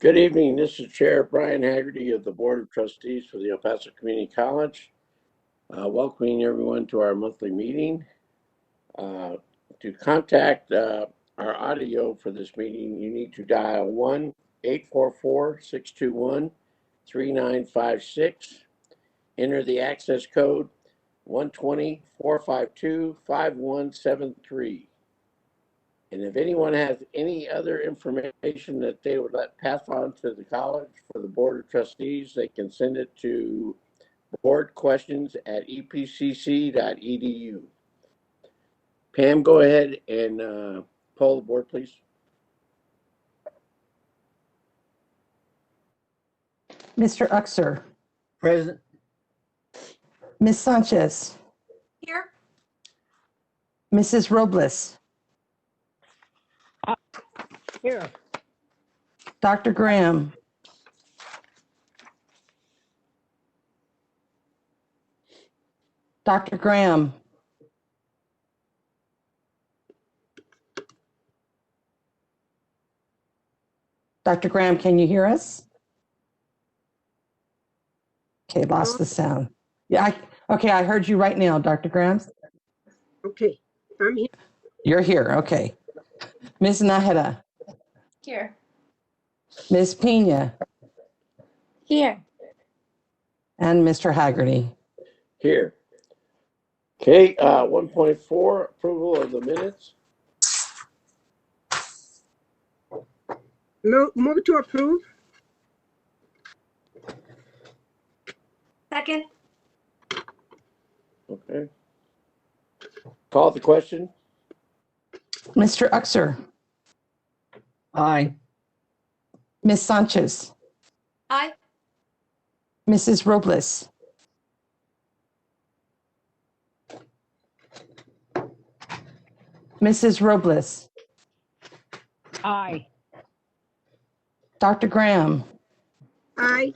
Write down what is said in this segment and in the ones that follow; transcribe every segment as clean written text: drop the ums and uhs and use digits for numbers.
Good evening. This is Chair Brian Haggerty of the Board of Trustees for the El Paso Community College. Welcoming everyone to our monthly meeting. To contact our audio for this meeting, you need to dial 1-844-621-3956. Enter the access code 120-452-5173. And if anyone has any other information that they would like pass on to the college for the Board of Trustees, they can send it to boardquestions@epcc.edu. Pam, go ahead and poll the board, please. Mr. Uxer. Present. Ms. Sanchez. Here. Mrs. Robles. Here. Dr. Graham. Dr. Graham. Dr. Graham, can you hear us? Okay, lost the sound. Yeah, I heard you right now, Dr. Graham. Okay, I'm here. You're here, okay. Ms. Nájera. Here. Ms. Pena. Here. And Mr. Haggerty. Here. Okay, 1.4, approval of the minutes. Move to approve. Second. Okay. Call the question. Mr. Uxer. Aye. Ms. Sanchez. Aye. Mrs. Robles. Mrs. Robles. Aye. Dr. Graham. Aye.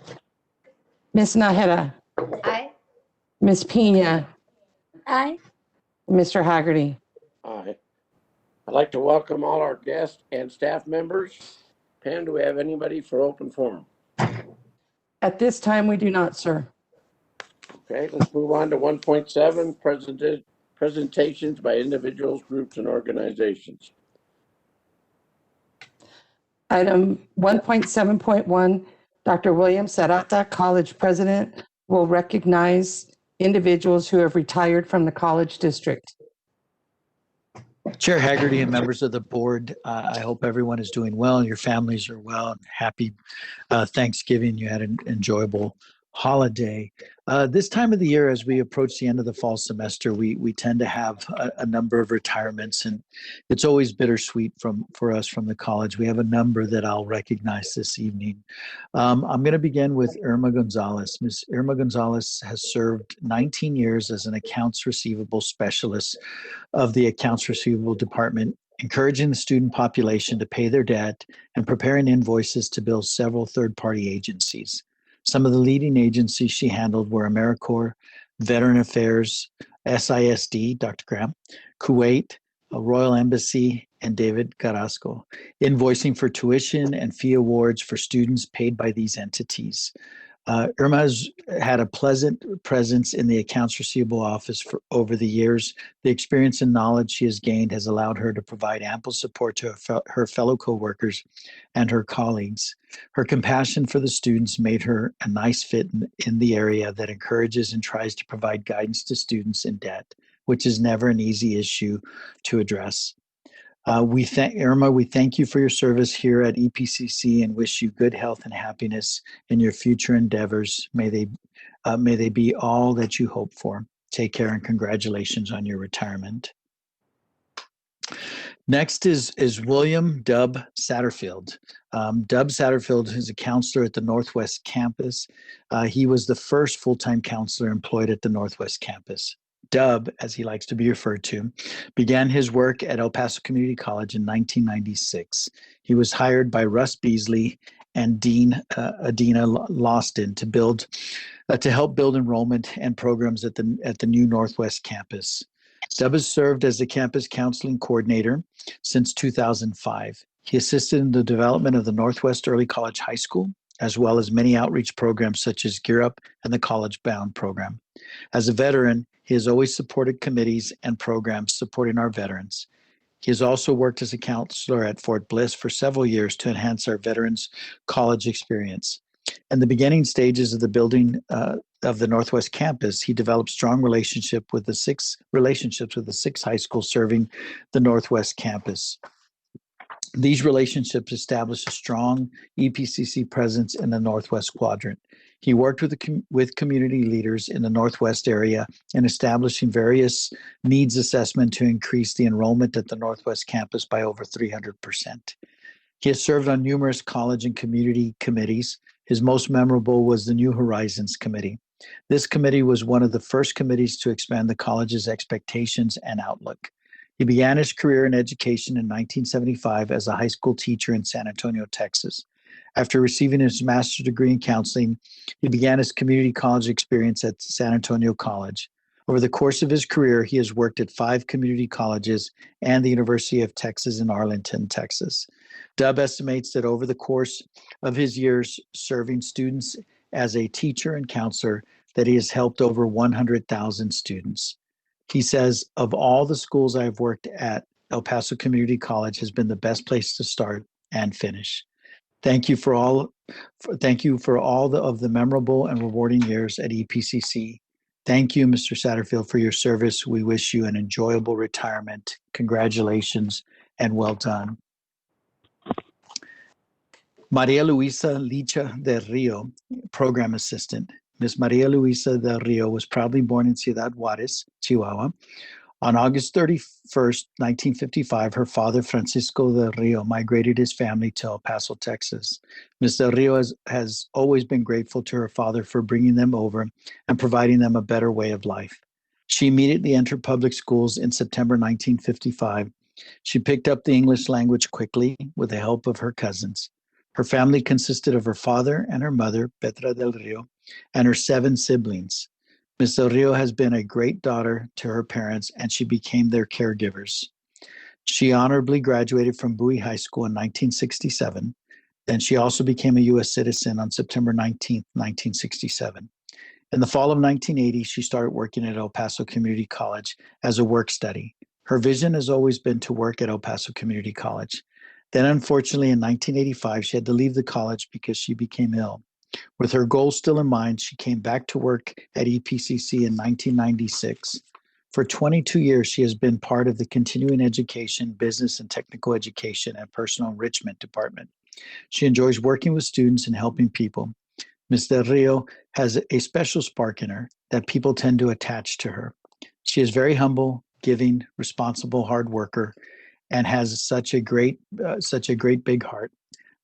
Ms. Nájera. Aye. Ms. Pena. Aye. Mr. Haggerty. Aye. I'd like to welcome all our guests and staff members. Pam, do we have anybody for open forum? At this time, we do not, sir. Okay, let's move on to 1.7, presentations by individuals, groups, and organizations. Item 1.7.1, Dr. William Sarata, College President, will recognize individuals who have retired from the college district. Chair Haggerty and members of the board, I hope everyone is doing well and your families are well and happy Thanksgiving. You had an enjoyable holiday. This time of the year, as we approach the end of the fall semester, we tend to have a number of retirements, and it's always bittersweet for us from the college. We have a number that I'll recognize this evening. I'm going to begin with Irma Gonzalez. Ms. Irma Gonzalez has served 19 years as an accounts receivable specialist of the accounts receivable department, encouraging the student population to pay their debt and preparing invoices to bill several third-party agencies. Some of the leading agencies she handled were AmeriCorps, Veteran Affairs, SISD, Dr. Graham, Kuwait, Royal Embassy, and David Carrasco, invoicing for tuition and fee awards for students paid by these entities. Irma has had a pleasant presence in the accounts receivable office for over the years. The experience and knowledge she has gained has allowed her to provide ample support to her fellow coworkers and her colleagues. Her compassion for the students made her a nice fit in the area that encourages and tries to provide guidance to students in debt, which is never an easy issue to address. Irma, we thank you for your service here at EPCC and wish you good health and happiness in your future endeavors. May they be all that you hope for. Take care and congratulations on your retirement. Next is William Dub Satterfield. Dub Satterfield is a counselor at the Northwest Campus. He was the first full-time counselor employed at the Northwest Campus. Dub, as he likes to be referred to, began his work at El Paso Community College in 1996. He was hired by Russ Beasley and Dean Adina Lawston to help build enrollment and programs at the new Northwest Campus. Dub has served as the campus counseling coordinator since 2005. He assisted in the development of the Northwest Early College High School, as well as many outreach programs such as Gear Up and the College Bound program. As a veteran, he has always supported committees and programs supporting our veterans. He has also worked as a counselor at Fort Bliss for several years to enhance our veterans' college experience. In the beginning stages of the building of the Northwest campus, he developed strong relationships with the six high schools serving the Northwest campus. These relationships established a strong EPCC presence in the Northwest quadrant. He worked with community leaders in the Northwest area in establishing various needs assessment to increase the enrollment at the Northwest campus by over 300%. He has served on numerous college and community committees. His most memorable was the New Horizons Committee. This committee was one of the first committees to expand the college's expectations and outlook. He began his career in education in 1975 as a high school teacher in San Antonio, Texas. After receiving his master's degree in counseling, he began his community college experience at San Antonio College. Over the course of his career, he has worked at 5 community colleges and the University of Texas in Arlington, Texas. Dub estimates that over the course of his years serving students as a teacher and counselor, that he has helped over 100,000 students. He says, of all the schools I've worked at, El Paso Community College has been the best place to start and finish. Thank you for all of the memorable and rewarding years at EPCC. Thank you, Mr. Satterfield, for your service. We wish you an enjoyable retirement. Congratulations and well done. Maria Luisa Licha del Rio, Program Assistant. Ms. Maria Luisa del Rio was proudly born in Ciudad Juarez, Chihuahua. On August 31st, 1955, her father, Francisco del Rio, migrated his family to El Paso, Texas. Ms. del Rio has always been grateful to her father for bringing them over and providing them a better way of life. She immediately entered public schools in September 1955. She picked up the English language quickly with the help of her cousins. Her family consisted of her father and her mother, Petra del Rio, and her 7 siblings. Ms. Del Rio has been a great daughter to her parents, and she became their caregivers. She honorably graduated from Bowie High School in 1967. Then she also became a U.S. citizen on September 19, 1967. In the fall of 1980, she started working at El Paso Community College as a work study. Her vision has always been to work at El Paso Community College. Then, unfortunately, in 1985, she had to leave the college because she became ill. With her goals still in mind, she came back to work at EPCC in 1996. For 22 years, she has been part of the Continuing Education, Business and Technical Education, and Personal Enrichment Department. She enjoys working with students and helping people. Ms. Del Rio has a special spark in her that people tend to attach to her. She is very humble, giving, responsible, hard worker, and has such a great big heart.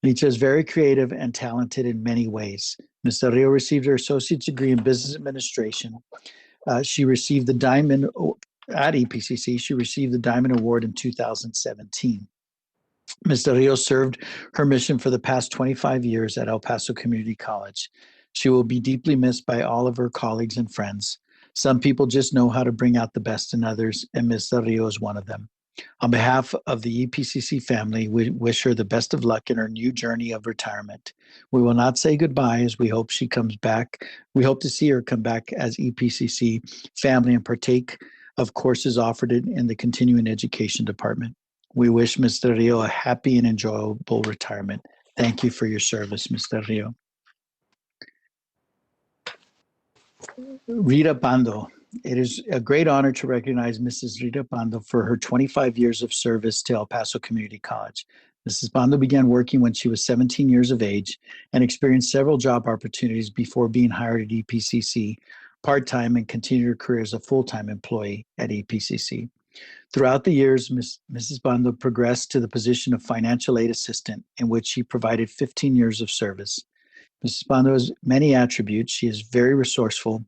Licha is very creative and talented in many ways. Ms. Del Rio received her associate's degree in business administration. She received the Diamond at EPCC. She received the Diamond Award in 2017. Ms. Del Rio served her mission for the past 25 years at El Paso Community College. She will be deeply missed by all of her colleagues and friends. Some people just know how to bring out the best in others, and Ms. Del Rio is one of them. On behalf of the EPCC family, we wish her the best of luck in her new journey of retirement. We will not say goodbye as we hope she comes back. We hope to see her come back as EPCC family and partake of courses offered in the Continuing Education Department. We wish Ms. Del Rio a happy and enjoyable retirement. Thank you for your service, Ms. Del Rio. Rita Pando. It is a great honor to recognize Mrs. Rita Pando for her 25 years of service to El Paso Community College. Mrs. Pando began working when she was 17 years of age and experienced several job opportunities before being hired at EPCC part-time and continued her career as a full-time employee at EPCC. Throughout the years, Mrs. Pando progressed to the position of financial aid assistant, in which she provided 15 years of service. Mrs. Pando has many attributes. She is very resourceful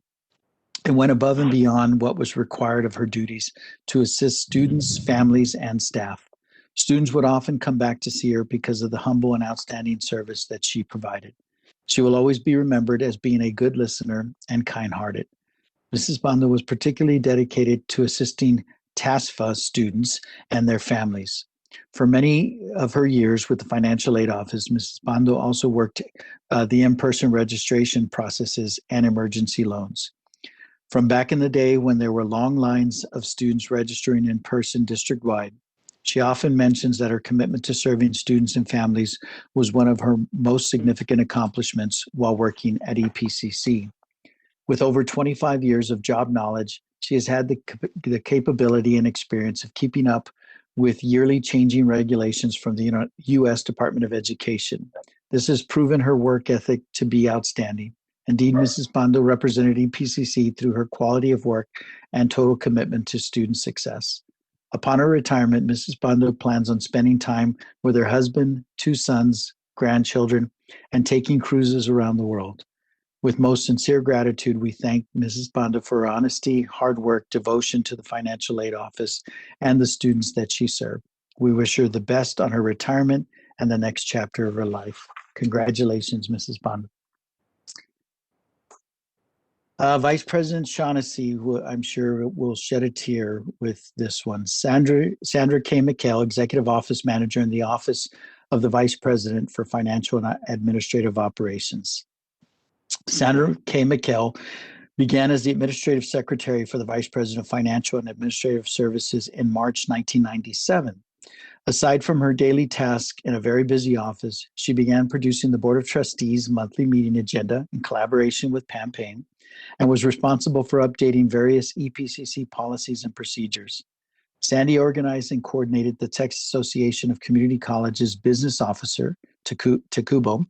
and went above and beyond what was required of her duties to assist students, families, and staff. Students would often come back to see her because of the humble and outstanding service that she provided. She will always be remembered as being a good listener and kind-hearted. Mrs. Pando was particularly dedicated to assisting TASFA students and their families. For many of her years with the financial aid office, Mrs. Bando also worked the in-person registration processes and emergency loans. From back in the day when there were long lines of students registering in person district-wide, she often mentions that her commitment to serving students and families was one of her most significant accomplishments while working at EPCC. With over 25 years of job knowledge, she has had the capability and experience of keeping up with yearly changing regulations from the U.S. Department of Education. This has proven her work ethic to be outstanding. Indeed, Mrs. Bando represented EPCC through her quality of work and total commitment to student success. Upon her retirement, Mrs. Bando plans on spending time with her husband, 2 sons, grandchildren, and taking cruises around the world. With most sincere gratitude, we thank Mrs. Bando for her honesty, hard work, devotion to the financial aid office, and the students that she served. We wish her the best on her retirement and the next chapter of her life. Congratulations, Mrs. Bando. Vice President Shaughnessy, I'm sure, will shed a tear with this one. Sandra K. McHale, Executive Office Manager in the Office of the Vice President for Financial and Administrative Operations. Sandra K. McHale began as the Administrative Secretary for the Vice President of Financial and Administrative Services in March 1997. Aside from her daily task in a very busy office, she began producing the Board of Trustees monthly meeting agenda in collaboration with Pam Payne, and was responsible for updating various EPCC policies and procedures. Sandy organized and coordinated the Texas Association of Community Colleges Business Officer, TACUBO,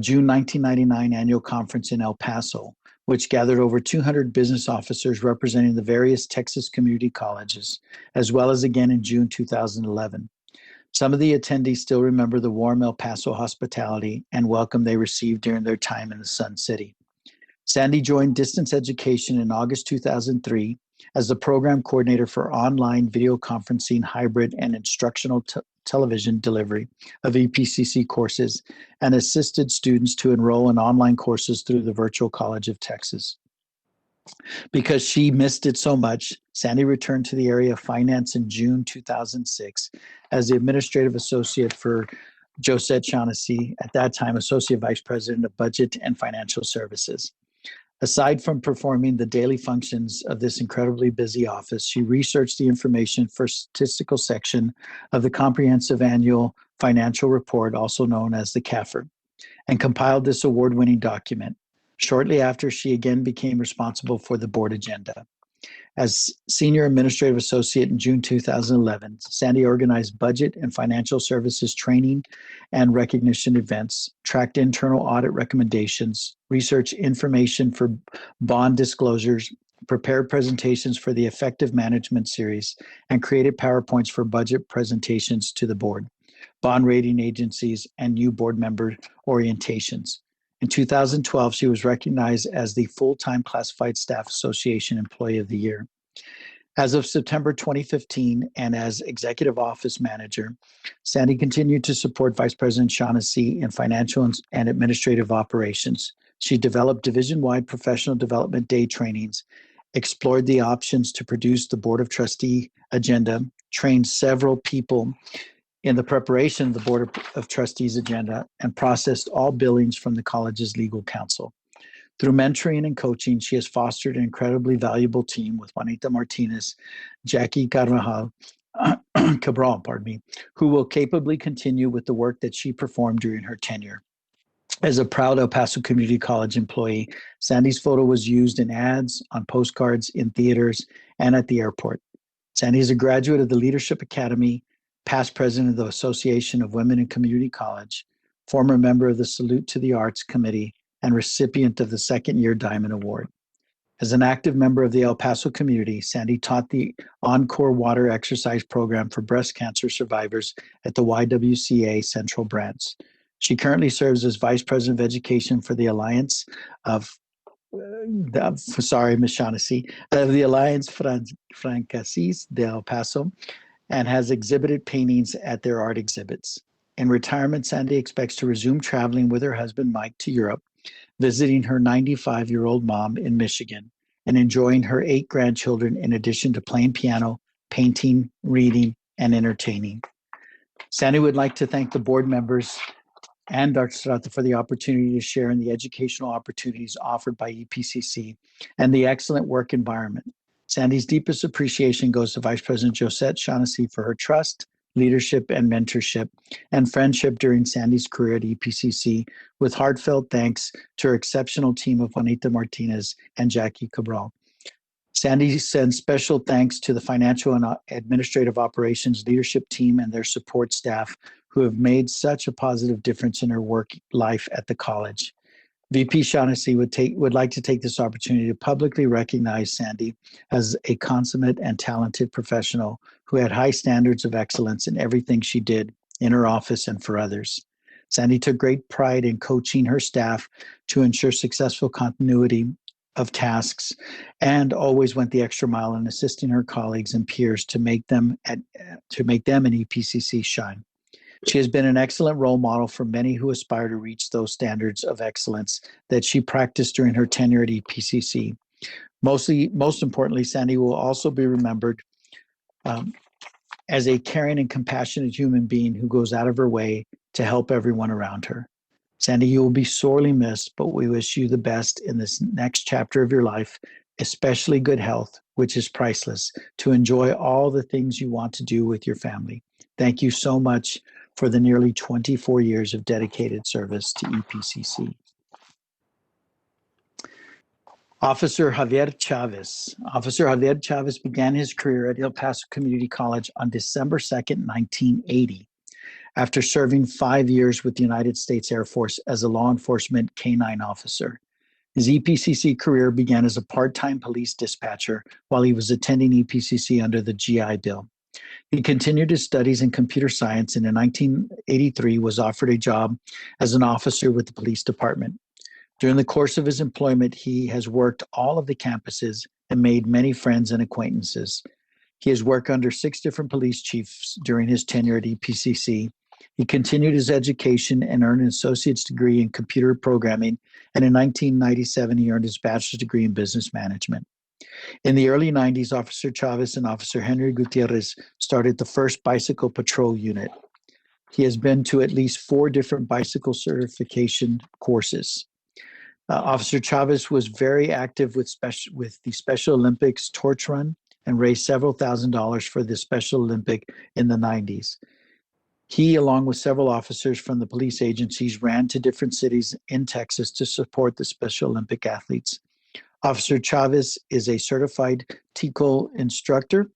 June 1999 annual conference in El Paso, which gathered over 200 business officers representing the various Texas community colleges, as well as again in June 2011. Some of the attendees still remember the warm El Paso hospitality and welcome they received during their time in the Sun City. Sandy joined Distance Education in August 2003 as the program coordinator for online video conferencing, hybrid, and instructional television delivery of EPCC courses, and assisted students to enroll in online courses through the Virtual College of Texas. Because she missed it so much, Sandy returned to the area of finance in June 2006 as the Administrative Associate for Josette Shaughnessy, at that time Associate Vice President of Budget and Financial Services. Aside from performing the daily functions of this incredibly busy office, she researched the information for statistical section of the Comprehensive Annual Financial Report, also known as the CAFR, and compiled this award-winning document. Shortly after, she again became responsible for the board agenda. As Senior Administrative Associate in June 2011, Sandy organized budget and financial services training and recognition events, tracked internal audit recommendations, researched information for bond disclosures, prepared presentations for the Effective Management Series, and created PowerPoints for budget presentations to the board, bond rating agencies, and new board member orientations. In 2012, she was recognized as the Full-Time Classified Staff Association Employee of the Year. As of September 2015, and as Executive Office Manager, Sandy continued to support Vice President Shaughnessy in financial and administrative operations. She developed division-wide professional development day trainings, explored the options to produce the Board of Trustee agenda, trained several people in the preparation of the Board of Trustees agenda, and processed all billings from the college's legal counsel. Through mentoring and coaching, she has fostered an incredibly valuable team with Juanita Martinez, Jackie Cabral, who will capably continue with the work that she performed during her tenure. As a proud El Paso Community College employee, Sandy's photo was used in ads, on postcards, in theaters, and at the airport. Sandy is a graduate of the Leadership Academy, past president of the Association of Women in Community College, former member of the Salute to the Arts Committee, and recipient of the second-year Diamond Award. As an active member of the El Paso community, Sandy taught the Encore Water Exercise Program for breast cancer survivors at the YWCA Central Branch. She currently serves as Vice President of Education for the Alliance of Ms. Shaughnessy, of the Alliance Francasis de El Paso, and has exhibited paintings at their art exhibits. In retirement, Sandy expects to resume traveling with her husband, Mike, to Europe, visiting her 95-year-old mom in Michigan, and enjoying her 8 grandchildren in addition to playing piano, painting, reading, and entertaining. Sandy would like to thank the board members and Dr. Strata for the opportunity to share in the educational opportunities offered by EPCC and the excellent work environment. Sandy's deepest appreciation goes to Vice President Josette Shaughnessy for her trust, leadership, and mentorship, and friendship during Sandy's career at EPCC, with heartfelt thanks to her exceptional team of Juanita Martinez and Jackie Cabral. Sandy sends special thanks to the financial and administrative operations leadership team and their support staff who have made such a positive difference in her work life at the college. VP Shaughnessy would like to take this opportunity to publicly recognize Sandy as a consummate and talented professional who had high standards of excellence in everything she did in her office and for others. Sandy took great pride in coaching her staff to ensure successful continuity of tasks and always went the extra mile in assisting her colleagues and peers to make them and EPCC shine. She has been an excellent role model for many who aspire to reach those standards of excellence that she practiced during her tenure at EPCC. Most importantly, Sandy will also be remembered as a caring and compassionate human being who goes out of her way to help everyone around her. Sandy, you will be sorely missed, but we wish you the best in this next chapter of your life, especially good health, which is priceless, to enjoy all the things you want to do with your family. Thank you so much for the nearly 24 years of dedicated service to EPCC. Officer Javier Chavez. Officer Javier Chavez began his career at El Paso Community College on December 2nd, 1980, after serving 5 years with the United States Air Force as a law enforcement K-9 officer. His EPCC career began as a part-time police dispatcher while he was attending EPCC under the GI Bill. He continued his studies in computer science and in 1983 was offered a job as an officer with the police department. During the course of his employment, he has worked all of the campuses and made many friends and acquaintances. He has worked under 6 different police chiefs during his tenure at EPCC. He continued his education and earned an associate's degree in computer programming, and in 1997, he earned his bachelor's degree in business management. In the early 90s, Officer Chavez and Officer Henry Gutierrez started the first bicycle patrol unit. He has been to at least 4 different bicycle certification courses. Officer Chavez was very active with the Special Olympics torch run and raised several $1,000s for the Special Olympic in the 90s. He, along with several officers from the police agencies, ran to different cities in Texas to support the Special Olympic athletes. Officer Chavez is a certified TCOL instructor,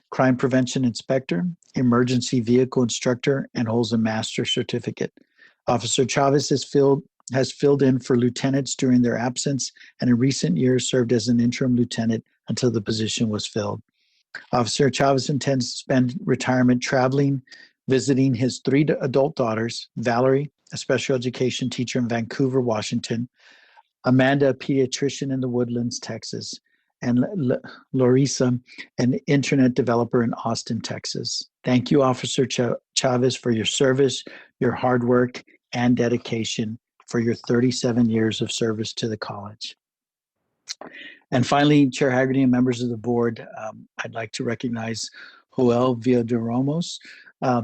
crime prevention inspector, emergency vehicle instructor, and holds a master's certificate. Officer Chavez has filled in for lieutenants during their absence, and in recent years served as an interim lieutenant until the position was filled. Officer Chavez intends to spend retirement traveling, visiting his 3 adult daughters, Valerie, a special education teacher in Vancouver, Washington, Amanda, a pediatrician in the Woodlands, Texas, and Larissa, an internet developer in Austin, Texas. Thank you, Officer Chavez, for your service, your hard work, and dedication for your 37 years of service to the college. And finally, Chair Haggerty and members of the board, I'd like to recognize Joel Villaramos,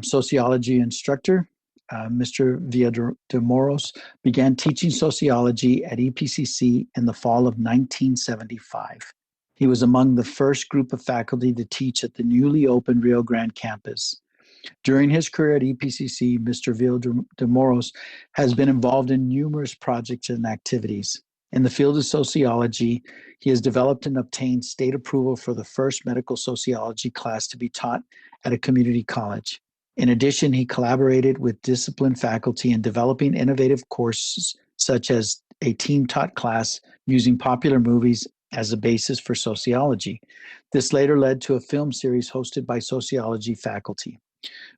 sociology instructor. Mr. Villademoros began teaching sociology at EPCC in the fall of 1975. He was among the first group of faculty to teach at the newly opened Rio Grande campus. During his career at EPCC, Mr. Villademoros has been involved in numerous projects and activities. In the field of sociology, he has developed and obtained state approval for the first medical sociology class to be taught at a community college. In addition, he collaborated with disciplined faculty in developing innovative courses such as a team-taught class using popular movies as a basis for sociology. This later led to a film series hosted by sociology faculty.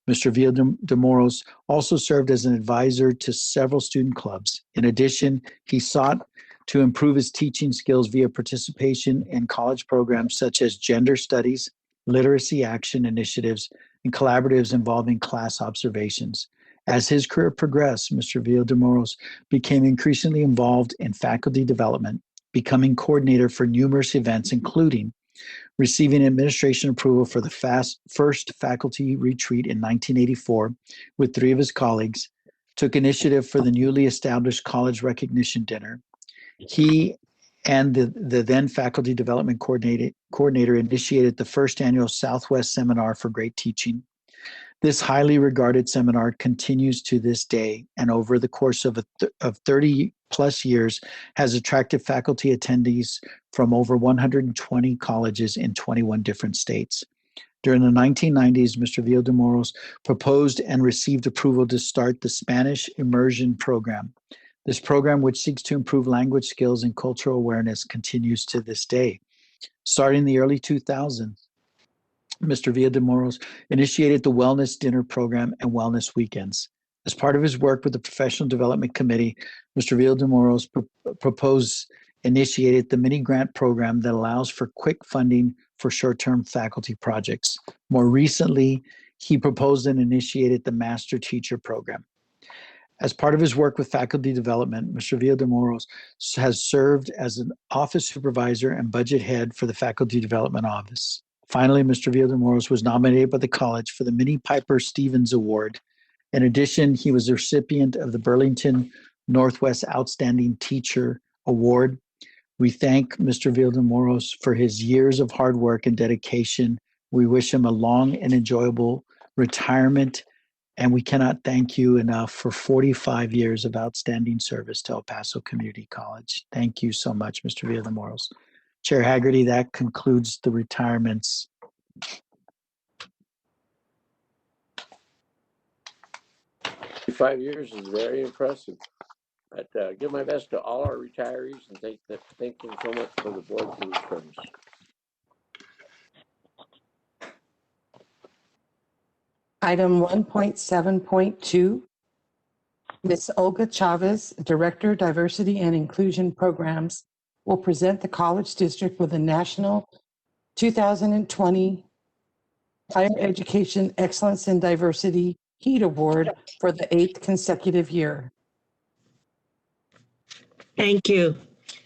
Mr. Villademoros also served as an advisor to several student clubs. In addition, he sought to improve his teaching skills via participation in college programs such as gender studies, literacy action initiatives, and collaboratives involving class observations. As his career progressed, Mr. Villademoros became increasingly involved in faculty development, becoming coordinator for numerous events, including receiving administration approval for the first faculty retreat in 1984 with 3 of his colleagues, took initiative for the newly established college recognition dinner. He and the then faculty development coordinator initiated the first annual Southwest Seminar for Great Teaching. This highly regarded seminar continues to this day, and over the course of 30 plus years has attracted faculty attendees from over 120 colleges in 21 different states. During the 1990s, Mr. Villademoros proposed and received approval to start the Spanish Immersion Program. This program, which seeks to improve language skills and cultural awareness, continues to this day. Starting in the early 2000s, Mr. Villademoros initiated the Wellness Dinner Program and Wellness Weekends. As part of his work with the Professional Development Committee, Mr. Villademoros initiated the mini grant program that allows for quick funding for short-term faculty projects. More recently, he proposed and initiated the Master Teacher Program. As part of his work with faculty development, Mr. Villademoros has served as an office supervisor and budget head for the Faculty Development Office. Finally, Mr. Villademoros was nominated by the college for the Minnie Piper Stevens Award. In addition, he was the recipient of the Burlington Northwest Outstanding Teacher Award. We thank Mr. Villademoros for his years of hard work and dedication. We wish him a long and enjoyable retirement, and we cannot thank you enough for 45 years of outstanding service to El Paso Community College. Thank you so much, Mr. Villademoros. Chair Haggerty, that concludes the retirements. 5 years is very impressive. I'd give my best to all our retirees and thank them so much for the board for their service. Item 1.7.2, Ms. Olga Chavez, Director, Diversity and Inclusion Programs, will present the College District with a National 2020 Higher Education Excellence in Diversity HEAT Award for the 8th consecutive year. Thank you.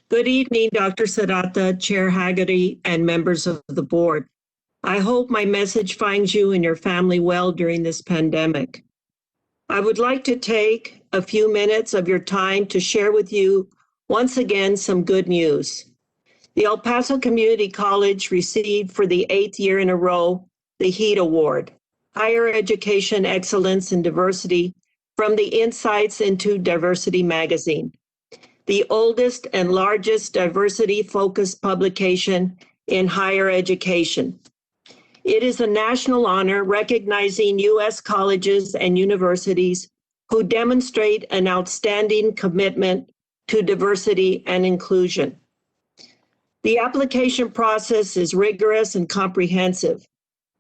Good evening, Dr. Serrata, Chair Haggerty, and members of the board. I hope my message finds you and your family well during this pandemic. I would like to take a few minutes of your time to share with you once again some good news. The El Paso Community College received for the 8th year in a row the HEAT Award, Higher Education Excellence in Diversity, from the Insights into Diversity magazine, the oldest and largest diversity-focused publication in higher education. It is a national honor recognizing U.S. colleges and universities who demonstrate an outstanding commitment to diversity and inclusion. The application process is rigorous and comprehensive.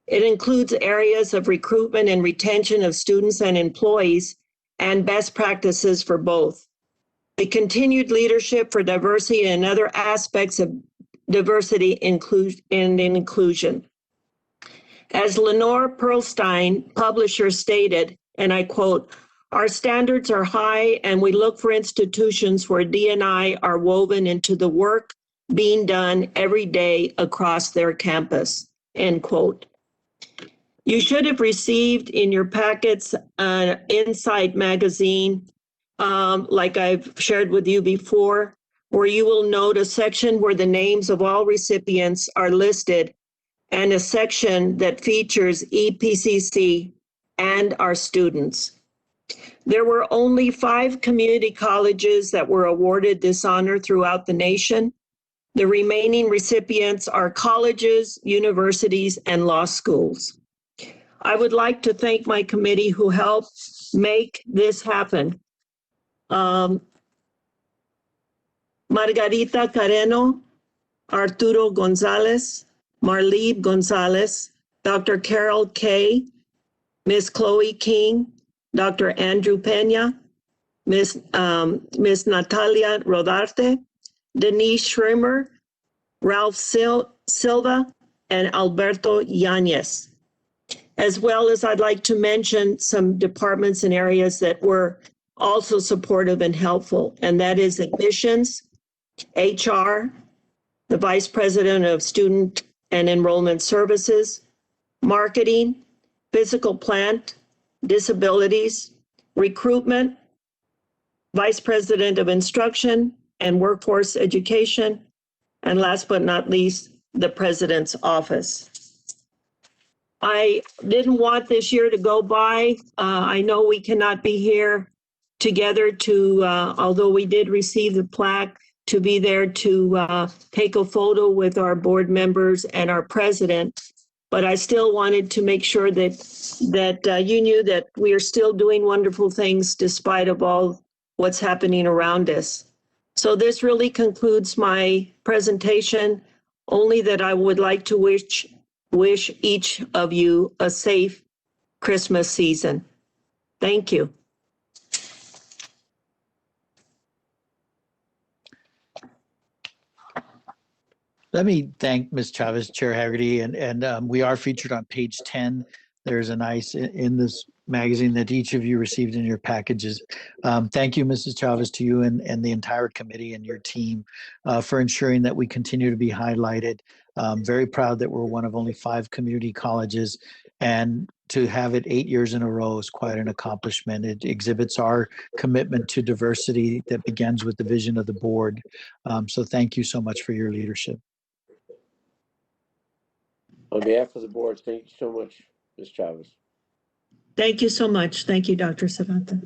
It includes areas of recruitment and retention of students and employees and best practices for both. The continued leadership for diversity and other aspects of diversity and inclusion. As Lenore Perlstein, publisher, stated, and I quote, "Our standards are high and we look for institutions where D&I are woven into the work being done every day across their campus," end quote. You should have received in your packets an Insight magazine, like I've shared with you before, where you will note a section where the names of all recipients are listed and a section that features EPCC and our students. There were only 5 community colleges that were awarded this honor throughout the nation. The remaining recipients are colleges, universities, and law schools. I would like to thank my committee who helped make this happen. Margarita Carreno, Arturo Gonzalez, Marlene Gonzalez, Dr. Carol Kay, Ms. Chloe King, Dr. Andrew Pena, Ms. Natalia Rodarte, Denise Schremer, Ralph Silva, and Alberto Yanez. As well as I'd like to mention some departments and areas that were also supportive and helpful, and that is admissions, HR, the Vice President of Student and Enrollment Services, Marketing, Physical Plant, Disabilities, Recruitment, Vice President of Instruction and Workforce Education, and last but not least, the President's Office. I didn't want this year to go by. I know we cannot be here together to, although we did receive the plaque, to be there to take a photo with our board members and our president. But I still wanted to make sure that you knew that we are still doing wonderful things despite of all what's happening around us. So this really concludes my presentation, only that I would like to wish each of you a safe Christmas season. Thank you. Let me thank Ms. Chavez, Chair Haggerty, and we are featured on page 10. There's a nice in this magazine that each of you received in your packages. Thank you, Mrs. Chavez, to you and the entire committee and your team for ensuring that we continue to be highlighted. Very proud that we're one of only 5 community colleges, and to have it 8 years in a row is quite an accomplishment. It exhibits our commitment to diversity that begins with the vision of the board. So thank you so much for your leadership. On behalf of the board, thank you so much, Ms. Chavez. Thank you so much. Thank you, Dr. Sabata.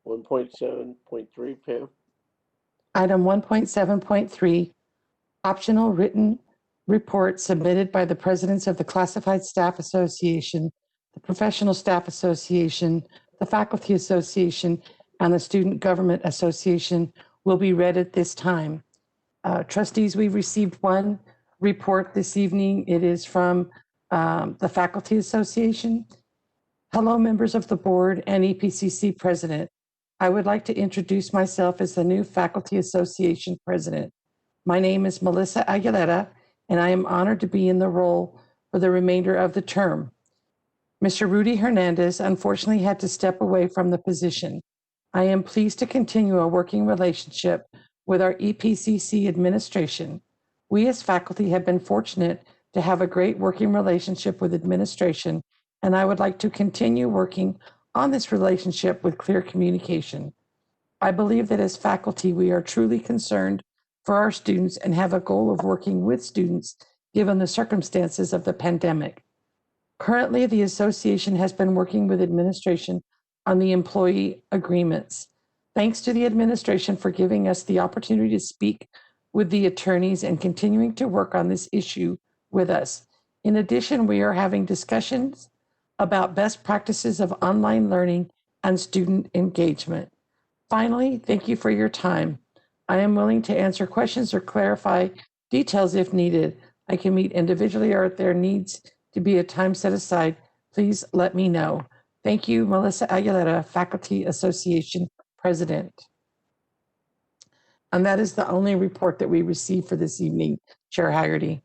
1.7.3, Pam. Item 1.7.3, optional written report submitted by the presidents of the Classified Staff Association, the Professional Staff Association, the Faculty Association, and the Student Government Association will be read at this time. Trustees, we received one report this evening. It is from the Faculty Association. Hello, members of the board and EPCC president. I would like to introduce myself as the new Faculty Association president. My name is Melissa Aguilera, and I am honored to be in the role for the remainder of the term. Mr. Rudy Hernandez unfortunately had to step away from the position. I am pleased to continue a working relationship with our EPCC administration. We as faculty have been fortunate to have a great working relationship with administration, and I would like to continue working on this relationship with clear communication. I believe that as faculty, we are truly concerned for our students and have a goal of working with students given the circumstances of the pandemic. Currently, the association has been working with administration on the employee agreements. Thanks to the administration for giving us the opportunity to speak with the attorneys and continuing to work on this issue with us. In addition, we are having discussions about best practices of online learning and student engagement. Finally, thank you for your time. I am willing to answer questions or clarify details if needed. I can meet individually, or if there needs to be a time set aside, please let me know. Thank you, Melissa Aguilera, Faculty Association President. And that is the only report that we received for this evening, Chair Haggerty.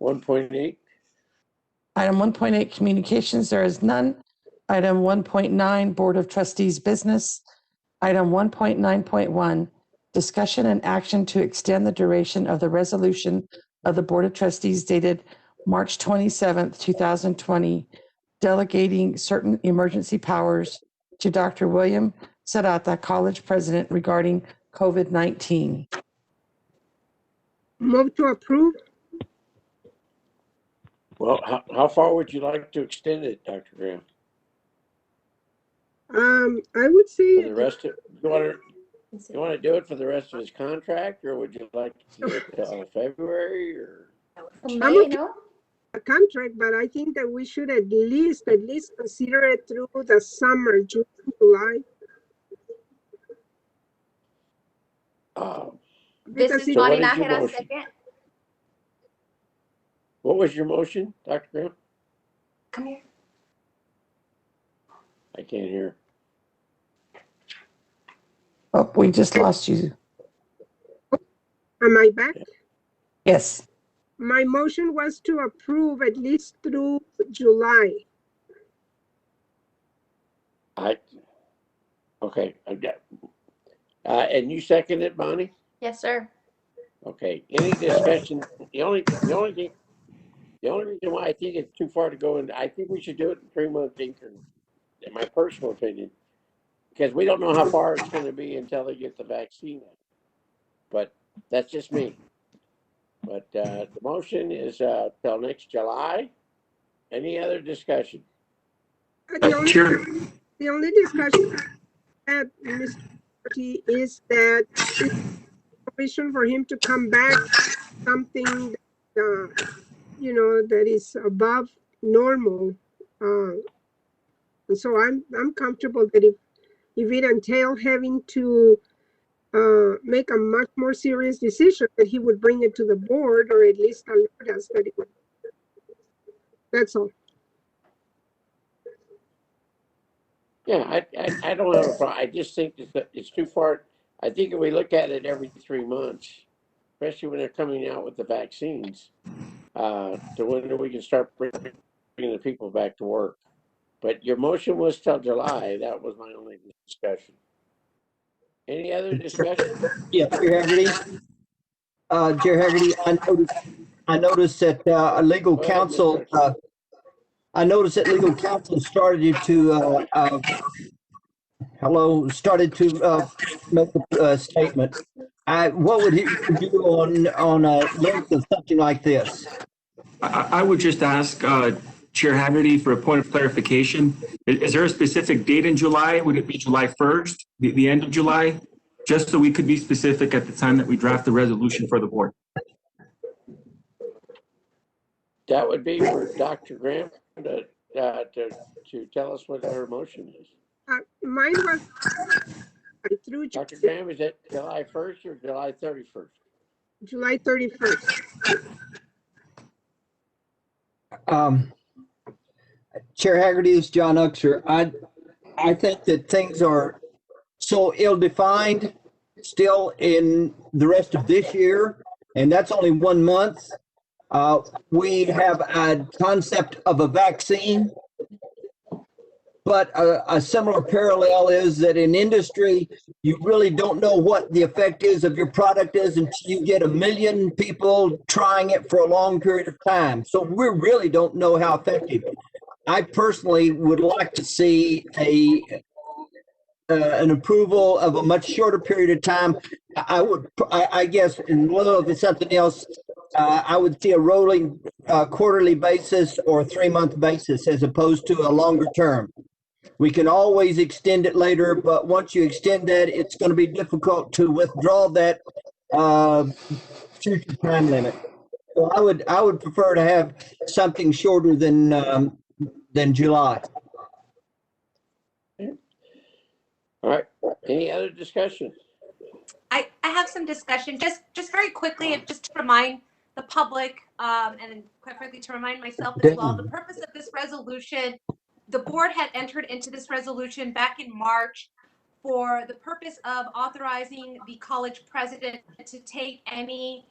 1.8. Item 1.8, communications, there is none. Item 1.9, Board of Trustees business. Item 1.9.1, discussion and action to extend the duration of the resolution of the Board of Trustees dated March 27th, 2020, delegating certain emergency powers to Dr. William Sarata, College President, regarding COVID-19. Move to approve. Well, how far would you like to extend it, Dr. Graham? I would say For the rest of, you want to do it for the rest of his contract, or would you like to do it till February, or? May, no? a contract, but I think that we should at least consider it through the summer, June, July. This Because is it- So what Bonnie is your Nájera, motion? second. What was your motion, Dr. Graham? Come here. I can't hear. Oh, we just lost you. Am I back? Yes. My motion was to approve at least through July. Okay, I've got, And you second it, Bonnie? Yes, sir. Okay, any discussion? The only reason why I think it's too far to go, and I think we should do it in 3-month increments, in my personal opinion, because we don't know how far it's going to be until they get the vaccine. But that's just me. But the motion is till next July. Any other discussion? The only discussion that Mr. Marty is that it's permission for him to come back something that, that is above normal. And so I'm comfortable that if it entails having to make a much more serious decision, that he would bring it to the board, or at least alert us that it would. That's all. Yeah, I don't have a problem. I just think that it's too far. I think if we look at it every 3 months, especially when they're coming out with the vaccines, to when we can start bringing the people back to work. But your motion was till July. That was my only discussion. Any other discussion? Yeah, Chair Haggerty. Chair Haggerty, I noticed that legal Go ahead, counsel. Mr. I noticed that legal counsel started to make a statement. What would he do on a length of something like this? I would just ask Chair Haggerty for a point of clarification. Is there a specific date in July? Would it be July 1st, the end of July? Just so we could be specific at the time that we draft the resolution for the board. That would be for Dr. Graham to tell us what her motion is. Mine was through Dr. Graham, is it July 1st or July 31st? July 31st. Chair Haggerty, is John Uxer. I think that things are so ill-defined still in the rest of this year, and that's only 1 month. We have a concept of a vaccine, but a similar parallel is that in industry, you really don't know what the effect is of your product is until you get 1 million people trying it for a long period of time. So we really don't know how effective. I personally would like to see an approval of a much shorter period of time. I guess, in lieu of something else, I would see a rolling quarterly basis or 3-month basis as opposed to a longer term. We can always extend it later, but once you extend that, it's going to be difficult to withdraw that future time limit. So I would prefer to have something shorter than July. All right. Any other discussion? I have some discussion, just very quickly, just to remind the public, and quite frankly, to remind myself as well, the purpose of this resolution, the board had entered into this resolution back in March for the purpose of authorizing the college president to take any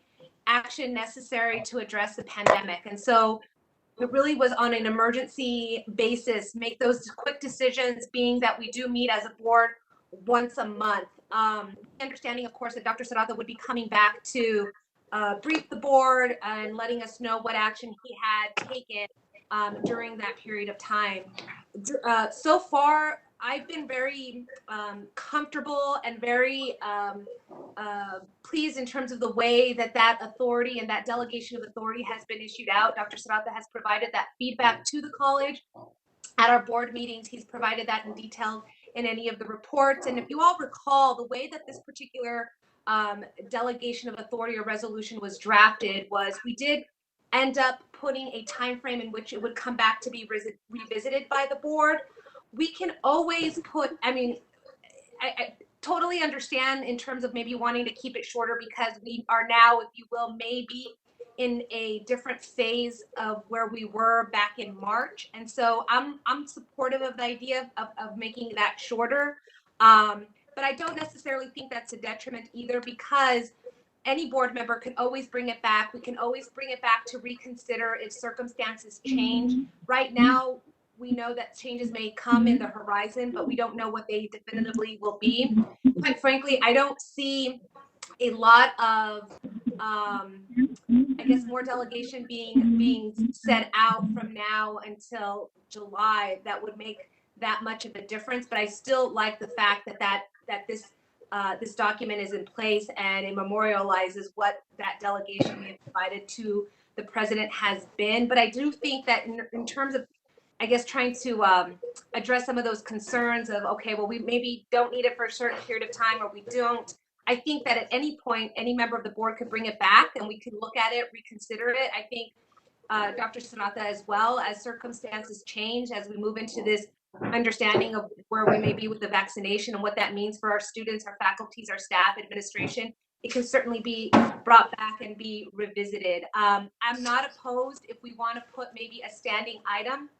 action necessary to address the pandemic. And so it really was on an emergency basis, make those quick decisions, being that we do meet as a board once a month. Understanding, of course, that Dr. Serrata would be coming back to brief the board and letting us know what action he had taken during that period of time. So far, I've been very comfortable and very pleased in terms of the way that authority and that delegation of authority has been issued out. Dr. Serrata has provided that feedback to the college at our board meetings. He's provided that in detail in any of the reports. And if you all recall, the way that this particular delegation of authority or resolution was drafted was we did end up putting a time frame in which it would come back to be revisited by the board. We can always put, I totally understand in terms of maybe wanting to keep it shorter because we are now, if you will, maybe in a different phase of where we were back in March. And so I'm supportive of the idea of making that shorter. But I don't necessarily think that's a detriment either, because any board member can always bring it back. We can always bring it back to reconsider if circumstances change. Right now, we know that changes may come in the horizon, but we don't know what they definitively will be. Quite frankly, I don't see a lot of, I guess, more delegation being set out from now until July that would make that much of a difference. But I still like the fact that this document is in place and it memorializes what that delegation we have provided to the president has been. But I do think that in terms of, I guess, trying to address some of those concerns of, okay, well, we maybe don't need it for a certain period of time, or we don't. I think that at any point, any member of the board could bring it back and we could look at it, reconsider it. I think Dr. Sanata, as well, as circumstances change, as we move into this understanding of where we may be with the vaccination and what that means for our students, our faculties, our staff, administration, it can certainly be brought back and be revisited. I'm not opposed if we want to put maybe a standing item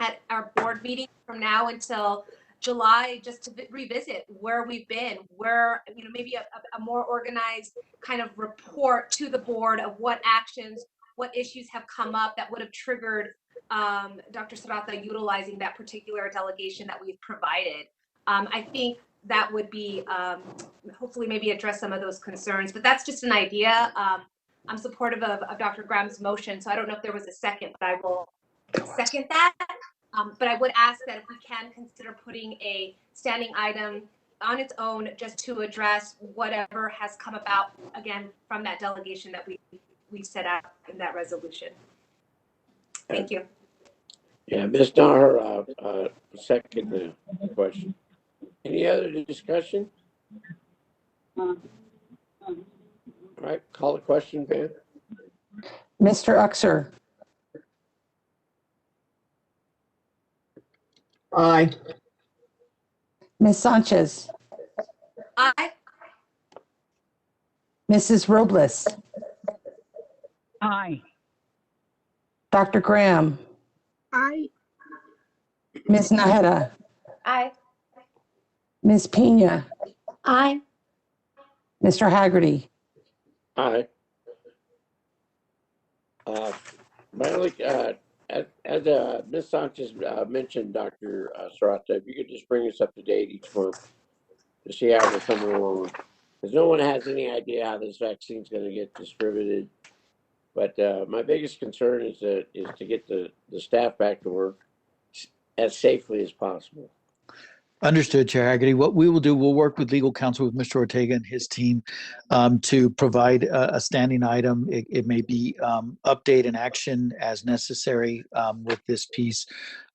at our board meeting from now until July, just to revisit where we've been, where, maybe a more organized kind of report to the board of what actions, what issues have come up that would have triggered Dr. Sarata utilizing that particular delegation that we've provided. I think that would be, hopefully maybe address some of those concerns, but that's just an idea. I'm supportive of Dr. Graham's motion, so I don't know if there was a second, but I will second that. But I would ask that if we can consider putting a standing item on its own just to address whatever has come about, again, from that delegation that we set out in that resolution. Thank you. Yeah, Ms. Nahr, second the question. Any other discussion? All right, call the question, Van. Mr. Uxer, Aye. Ms. Sanchez, Aye. Mrs. Robles, Aye. Dr. Graham, Aye. Ms. Naheda, Aye. Ms. Pena, Aye. Mr. Haggerty. Aye. My only, as Ms. Sanchez mentioned, Dr. Sarata, if you could just bring us up to date each month to see how we're coming along. Because no one has any idea how this vaccine is going to get distributed. But my biggest concern is to get the staff back to work as safely as possible. Understood, Chair Haggerty. What we will do, we'll work with legal counsel with Mr. Ortega and his team to provide a standing item. It may be update and action as necessary with this piece.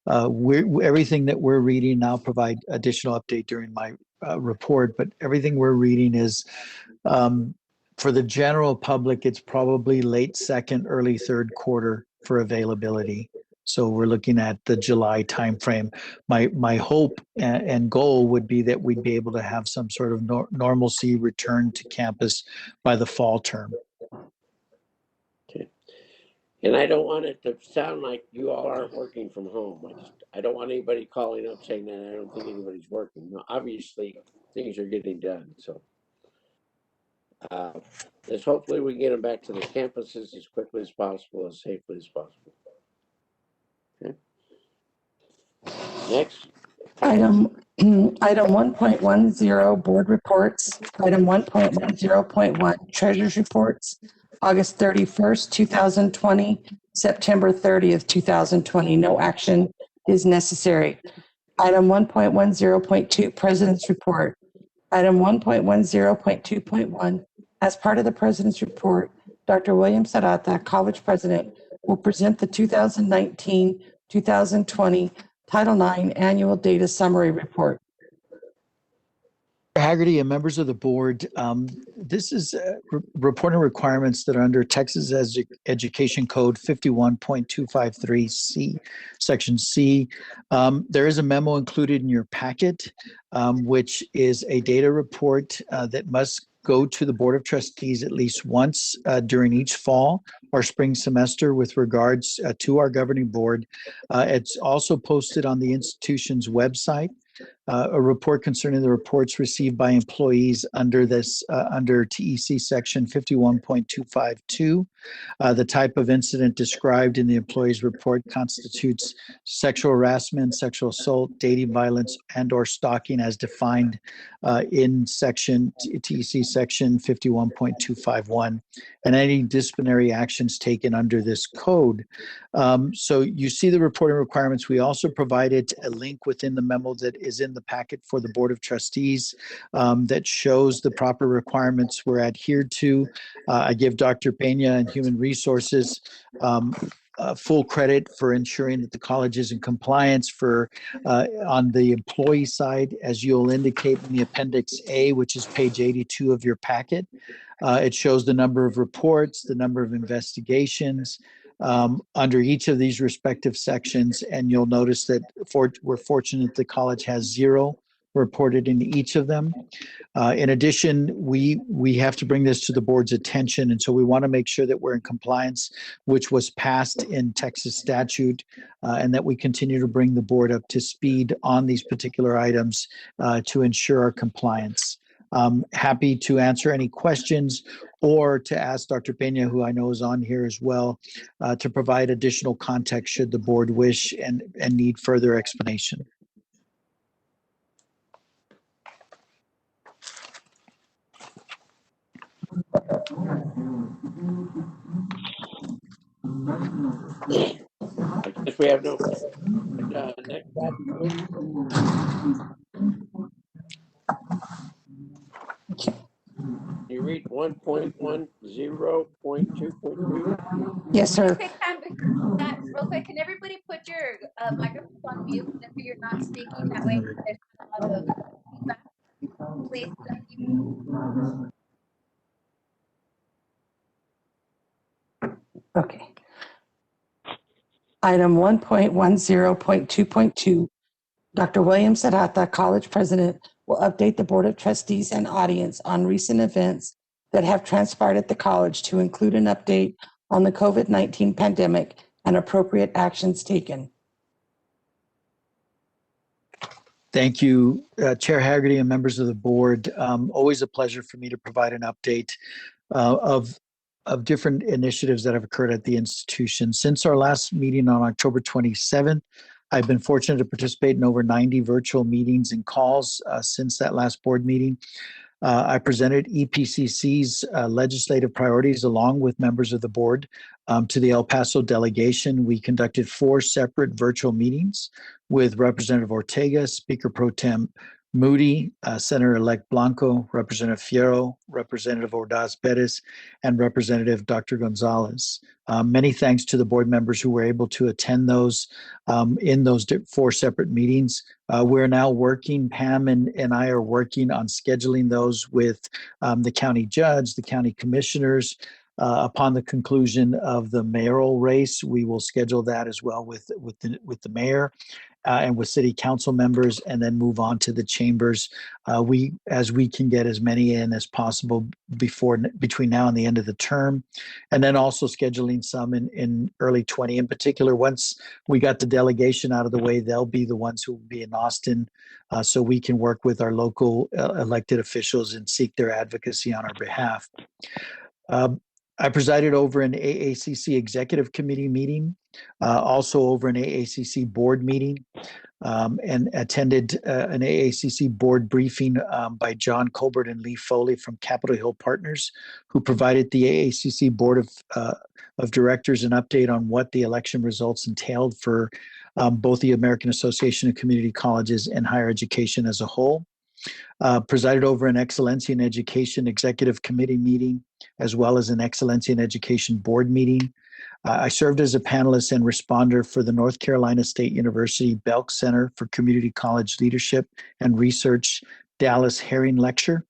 Everything that we're reading, and I'll provide additional update during my report, but everything we're reading is for the general public, it's probably late second, early third quarter for availability. So we're looking at the July timeframe. My hope and goal would be that we'd be able to have some sort of normalcy return to campus by the fall term. Okay. And I don't want it to sound like you all aren't working from home. I don't want anybody calling up saying that I don't think anybody's working. No, obviously, things are getting done. So just hopefully we can get them back to the campuses as quickly as possible, as safely as possible. Okay. Next. Item 1.10, board reports. Item 1.10.1, treasurer's reports, August 31st, 2020, September 30th, 2020. No action is necessary. Item 1.10.2, president's report. Item 1.10.2.1, as part of the president's report, Dr. William Sarata, college president, will present the 2019-2020 Title IX Annual Data Summary Report. Haggerty and members of the board, this is reporting requirements that are under Texas Education Code 51.253C, Section C. There is a memo included in your packet, which is a data report that must go to the Board of Trustees at least once during each fall or spring semester with regards to our governing board. It's also posted on the institution's website. a report concerning the reports received by employees under TEC section 51.252. The type of incident described in the employee's report constitutes sexual harassment, sexual assault, dating violence, and/or stalking as defined in TEC section 51.251, and any disciplinary actions taken under this code. So you see the reporting requirements. We also provided a link within the memo that is in the packet for the Board of Trustees that shows the proper requirements were adhered to. I give Dr. Pena and Human Resources full credit for ensuring that the college is in compliance on the employee side, as you'll indicate in the Appendix A, which is page 82 of your packet. It shows the number of reports, the number of investigations under each of these respective sections, and you'll notice that we're fortunate the college has 0 reported in each of them. In addition, we have to bring this to the board's attention, and so we want to make sure that we're in compliance, which was passed in Texas statute, and that we continue to bring the board up to speed on these particular items to ensure our compliance. Happy to answer any questions or to ask Dr. Pena, who I know is on here as well, to provide additional context should the board wish and need further explanation. I guess we have no next slide, please. You read 1.10.2.2. Yes, sir. Okay, that real quick. Can everybody put your microphones on mute whenever you're not speaking? That way there's not a lot of feedback. Please, thank you. Okay. Item 1.10.2.2, Dr. William Serrata, College President, will update the Board of Trustees and audience on recent events that have transpired at the college to include an update on the COVID-19 pandemic and appropriate actions taken. Thank you, Chair Haggerty and members of the board. Always a pleasure for me to provide an update of different initiatives that have occurred at the institution. Since our last meeting on October 27th, I've been fortunate to participate in over 90 virtual meetings and calls since that last board meeting. I presented EPCC's legislative priorities along with members of the board to the El Paso delegation. We conducted 4 separate virtual meetings with Representative Ortega, Speaker Pro Tem Moody, Senator-elect Blanco, Representative Fierro, Representative Ordaz Perez, and Representative Dr. Gonzalez. Many thanks to the board members who were able to attend those in those 4 separate meetings. We're now working, Pam and I are working on scheduling those with the county judge, the county commissioners. Upon the conclusion of the mayoral race, we will schedule that as well with the mayor and with city council members, and then move on to the chambers. As we can get as many in as possible between now and the end of the term, and then also scheduling some in early 20. In particular, once we got the delegation out of the way, they'll be the ones who will be in Austin, so we can work with our local elected officials and seek their advocacy on our behalf. I presided over an AACC Executive Committee meeting, also over an AACC board meeting, and attended an AACC board briefing by John Colbert and Lee Foley from Capitol Hill Partners, who provided the AACC Board of Directors an update on what the election results entailed for both the American Association of Community Colleges and higher education as a whole. Presided over an Excellency in Education Executive Committee meeting, as well as an Excellency in Education Board meeting. I served as a panelist and responder for the North Carolina State University Belk Center for Community College Leadership and Research Dallas Herring Lecture.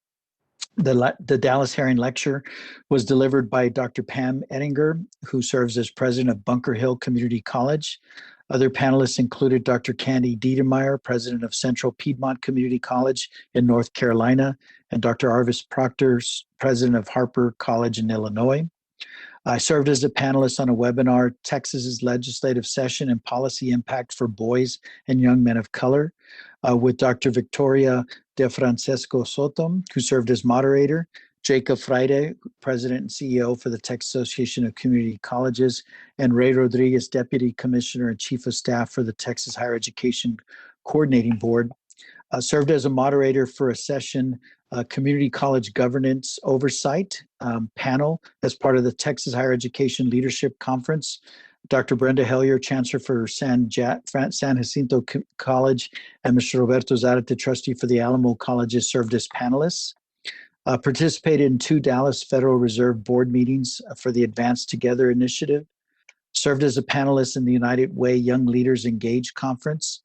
The Dallas Herring Lecture was delivered by Dr. Pam Ettinger, who serves as president of Bunker Hill Community College. Other panelists included Dr. Candy Dietermeyer, president of Central Piedmont Community College in North Carolina, and Dr. Arvis Proctor, president of Harper College in Illinois. I served as a panelist on a webinar, Texas's Legislative Session and Policy Impact for Boys and Young Men of Color, with Dr. Victoria De Francesco Soto, who served as moderator, Jacob Friday, President and CEO for the Texas Association of Community Colleges, and Ray Rodriguez, Deputy Commissioner and Chief of Staff for the Texas Higher Education Coordinating Board. Served as a moderator for a session, Community College Governance Oversight panel as part of the Texas Higher Education Leadership Conference. Dr. Brenda Hellier, Chancellor for San Jacinto College, and Mr. Roberto Zarate, Trustee for the Alamo Colleges, served as panelists. Participated in 2 Dallas Federal Reserve Board meetings for the Advanced Together Initiative. Served as a panelist in the United Way Young Leaders Engage Conference.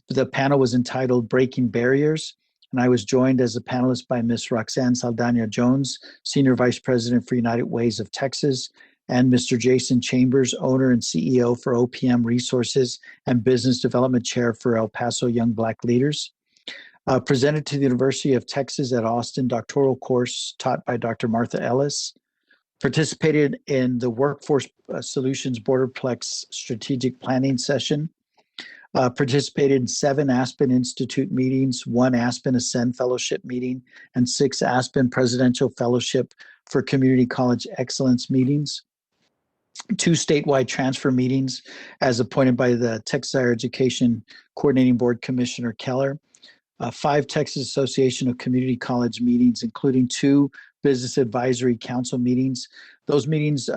The panel was entitled Breaking Barriers, and I was joined as a panelist by Ms. Roxanne Saldana Jones, Senior Vice President for United Ways of Texas, and Mr. Jason Chambers, owner and CEO for OPM Resources and Business Development Chair for El Paso Young Black Leaders. Presented to the University of Texas at Austin, doctoral course taught by Dr. Martha Ellis. Participated in the Workforce Solutions Borderplex Strategic Planning Session. Participated in 7 Aspen Institute meetings, 1 Aspen Ascend Fellowship meeting, and 6 Aspen Presidential Fellowship for Community College Excellence meetings. 2 statewide transfer meetings as appointed by the Texas Higher Education Coordinating Board Commissioner Keller. 5 Texas Association of Community College meetings, including 2 Business Advisory Council meetings. Those meetings,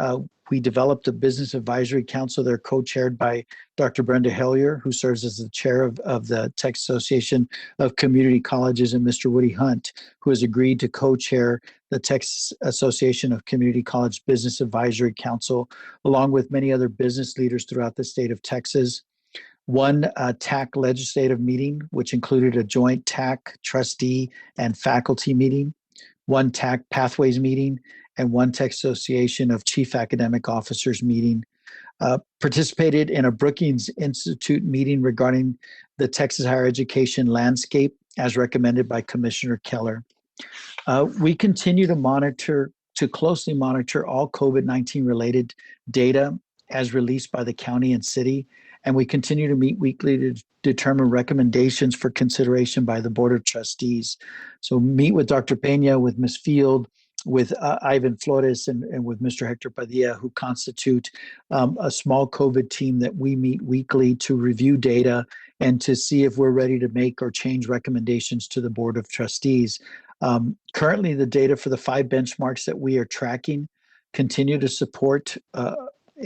we developed a Business Advisory Council. They're co-chaired by Dr. Brenda Hellier, who serves as the chair of the Texas Association of Community Colleges, and Mr. Woody Hunt, who has agreed to co-chair the Texas Association of Community College Business Advisory Council, along with many other business leaders throughout the state of Texas. 1 TAC legislative meeting, which included a joint TAC trustee and faculty meeting, 1 TAC pathways meeting, and 1 Texas Association of Chief Academic Officers meeting. Participated in a Brookings Institute meeting regarding the Texas higher education landscape as recommended by Commissioner Keller. We continue to closely monitor all COVID-19 related data as released by the county and city, and we continue to meet weekly to determine recommendations for consideration by the Board of Trustees. So meet with Dr. Pena, with Ms. Field, with Ivan Flores, and with Mr. Hector Padilla, who constitute a small COVID team that we meet weekly to review data and to see if we're ready to make or change recommendations to the Board of Trustees. Currently, the data for the 5 benchmarks that we are tracking continue to support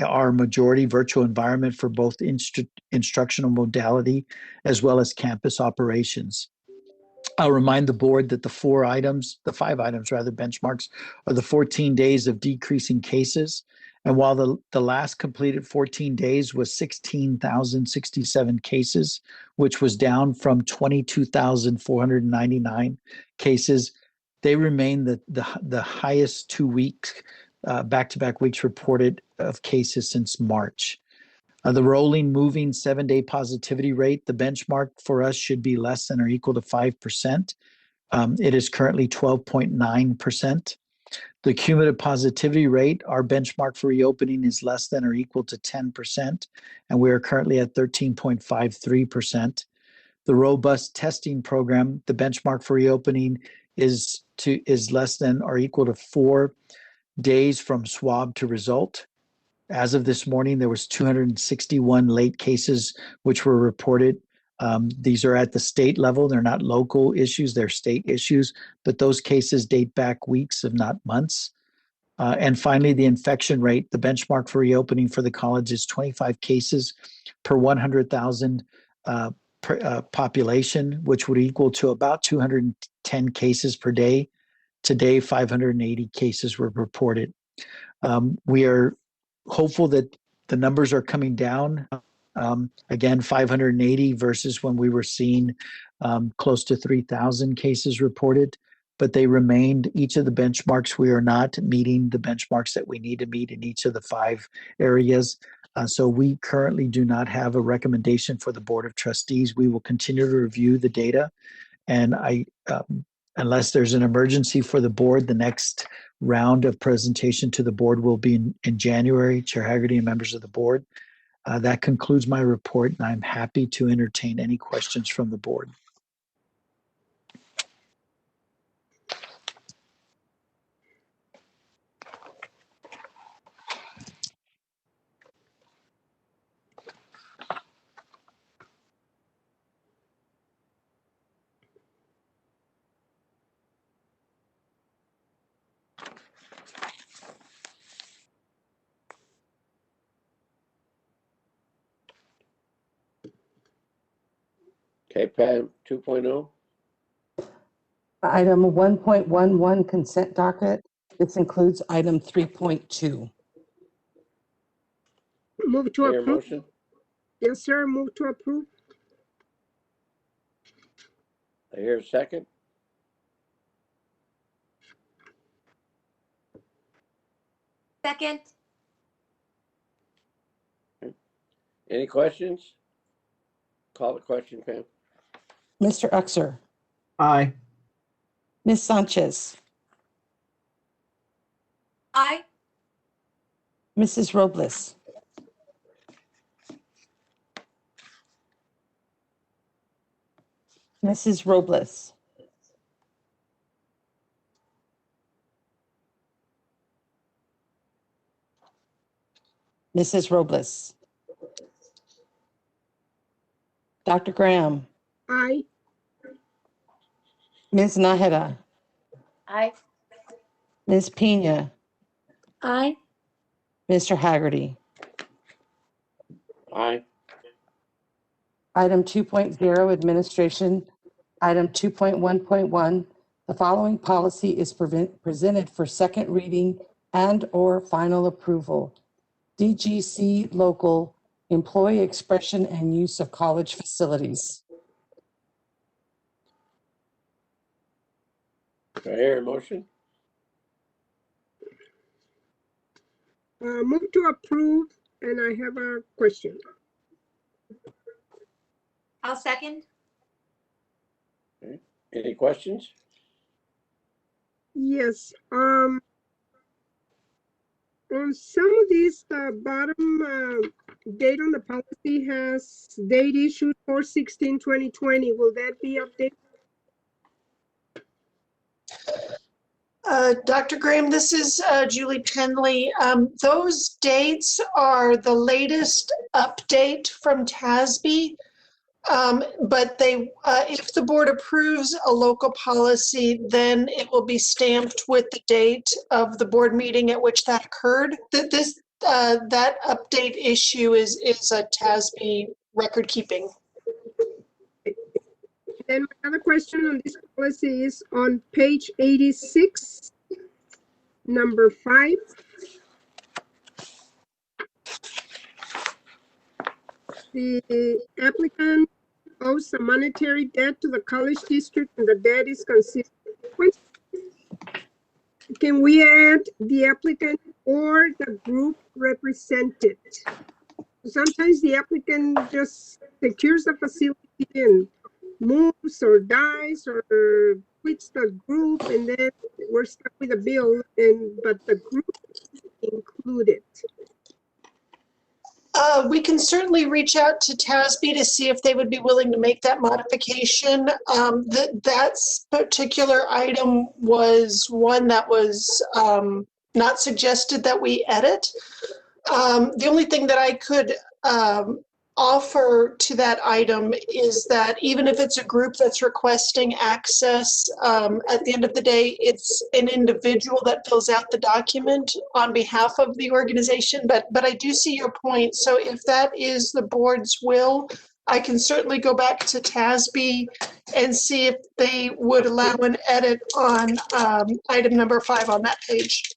our majority virtual environment for both instructional modality as well as campus operations. I'll remind the board that the 5 items benchmarks are the 14 days of decreasing cases. And while the last completed 14 days was 16,067 cases, which was down from 22,499 cases, they remain the highest 2 weeks, back-to-back weeks reported of cases since March. The rolling moving 7-day positivity rate, the benchmark for us should be less than or equal to 5%. It is currently 12.9%. The cumulative positivity rate, our benchmark for reopening, is less than or equal to 10%, and we are currently at 13.53%. The robust testing program, the benchmark for reopening is less than or equal to 4 days from swab to result. As of this morning, there was 261 late cases which were reported. These are at the state level. They're not local issues, they're state issues, but those cases date back weeks, if not months. And finally, the infection rate, the benchmark for reopening for the college is 25 cases per 100,000 population, which would equal to about 210 cases per day. Today, 580 cases were reported. We are hopeful that the numbers are coming down. Again, 580 versus when we were seeing close to 3,000 cases reported, but they remained each of the benchmarks. We are not meeting the benchmarks that we need to meet in each of the 5 areas. So we currently do not have a recommendation for the Board of Trustees. We will continue to review the data, and I Unless there's an emergency for the board, the next round of presentation to the board will be in January. Chair Haggerty and members of the board. That concludes my report, and I'm happy to entertain any questions from the board. Okay, Pam, 2.0. Item 1.11 consent docket. This includes item 3.2. Move to Hear a approve. motion? Yes, sir. Move to approve. I hear a second. Second. Any questions? Call the question, Pam. Mr. Uxer, Aye. Ms. Sanchez, Aye. Mrs. Robles, Mrs. Robles, Mrs. Robles, Dr. Graham, Aye. Ms. Nájera, Aye. Ms. Pena, Aye. Mr. Haggerty. Aye. Item 2.0 administration. Item 2.1.1, the following policy is presented for second reading and/or final approval. DGC local employee expression and use of college facilities. Do I hear a motion? Move to approve, and I have a question. I'll second. Any questions? Yes. On some of these, bottom date on the policy has date issued 4/16/2020. Will that be updated? Dr. Graham, this is Julie Penley. Those dates are the latest update from TASB, but if the board approves a local policy, then it will be stamped with the date of the board meeting at which that occurred. That update issue is a TASB record keeping. And my other question on this policy is on page 86, number 5. The applicant owes a monetary debt to the college district and the debt is considered. Can we add the applicant or the group represented? Sometimes the applicant just secures the facility and moves or dies or quits the group, and then we're stuck with a bill, but the group is included. We can certainly reach out to TASB to see if they would be willing to make that modification. That particular item was one that was not suggested that we edit. The only thing that I could offer to that item is that even if it's a group that's requesting access, at the end of the day, it's an individual that fills out the document on behalf of the organization. But I do see your point. So if that is the board's will, I can certainly go back to TASB and see if they would allow an edit on item number 5 on that page.